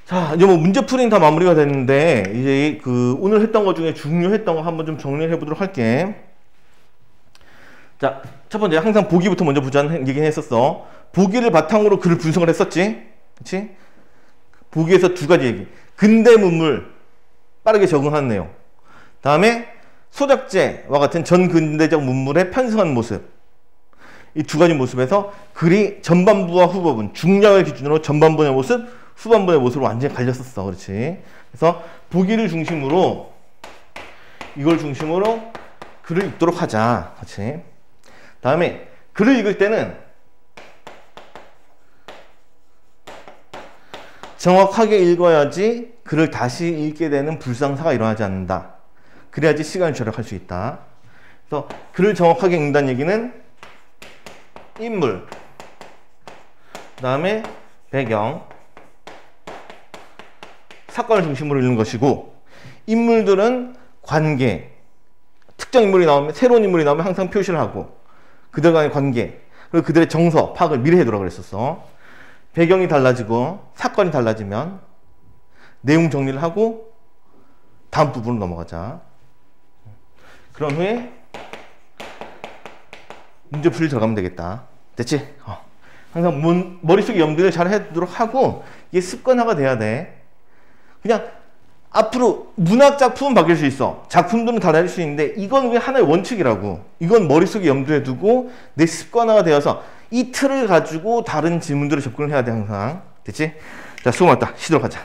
자, 이제 뭐 문제풀이는 다 마무리가 됐는데 이제 오늘 했던 거 중에 중요했던 거 한번 좀 정리를 해보도록 할게. 자, 첫 번째 항상 보기부터 먼저 보자는 얘기는 했었어. 보기를 바탕으로 글을 분석을 했었지. 그치? 보기에서 두 가지 얘기. 근대 문물 빠르게 적응하는 내용. 다음에 소작제와 같은 전근대적 문물의 편성한 모습. 이 두 가지 모습에서 글이 전반부와 후반부, 중량을 기준으로 전반부의 모습, 후반부의 모습으로 완전히 갈렸었어. 그렇지? 그래서 보기를 중심으로, 이걸 중심으로 글을 읽도록 하자. 그렇지? 다음에 글을 읽을 때는 정확하게 읽어야지 글을 다시 읽게 되는 불상사가 일어나지 않는다. 그래야지 시간을 절약할 수 있다. 그래서 글을 정확하게 읽는다는 얘기는 인물, 그 다음에 배경, 사건을 중심으로 읽는 것이고, 인물들은 관계, 특정 인물이 나오면, 새로운 인물이 나오면 항상 표시를 하고, 그들 간의 관계, 그리고 그들의 정서, 파악을 미리 해두라고 그랬었어. 배경이 달라지고 사건이 달라지면 내용 정리를 하고 다음 부분으로 넘어가자. 그런 후에 문제풀이를 들어가면 되겠다. 됐지? 항상 머릿속에 염두를 잘 해두도록 하고, 이게 습관화가 돼야 돼. 그냥 앞으로 문학 작품은 바뀔 수 있어. 작품들은 달라질 수 있는데 이건 그냥 하나의 원칙이라고. 이건 머릿속에 염두에 두고 내 습관화가 되어서 이 틀을 가지고 다른 질문들을 접근을 해야 돼, 항상. 됐지? 자, 수고 많았다. 쉬도록 하자.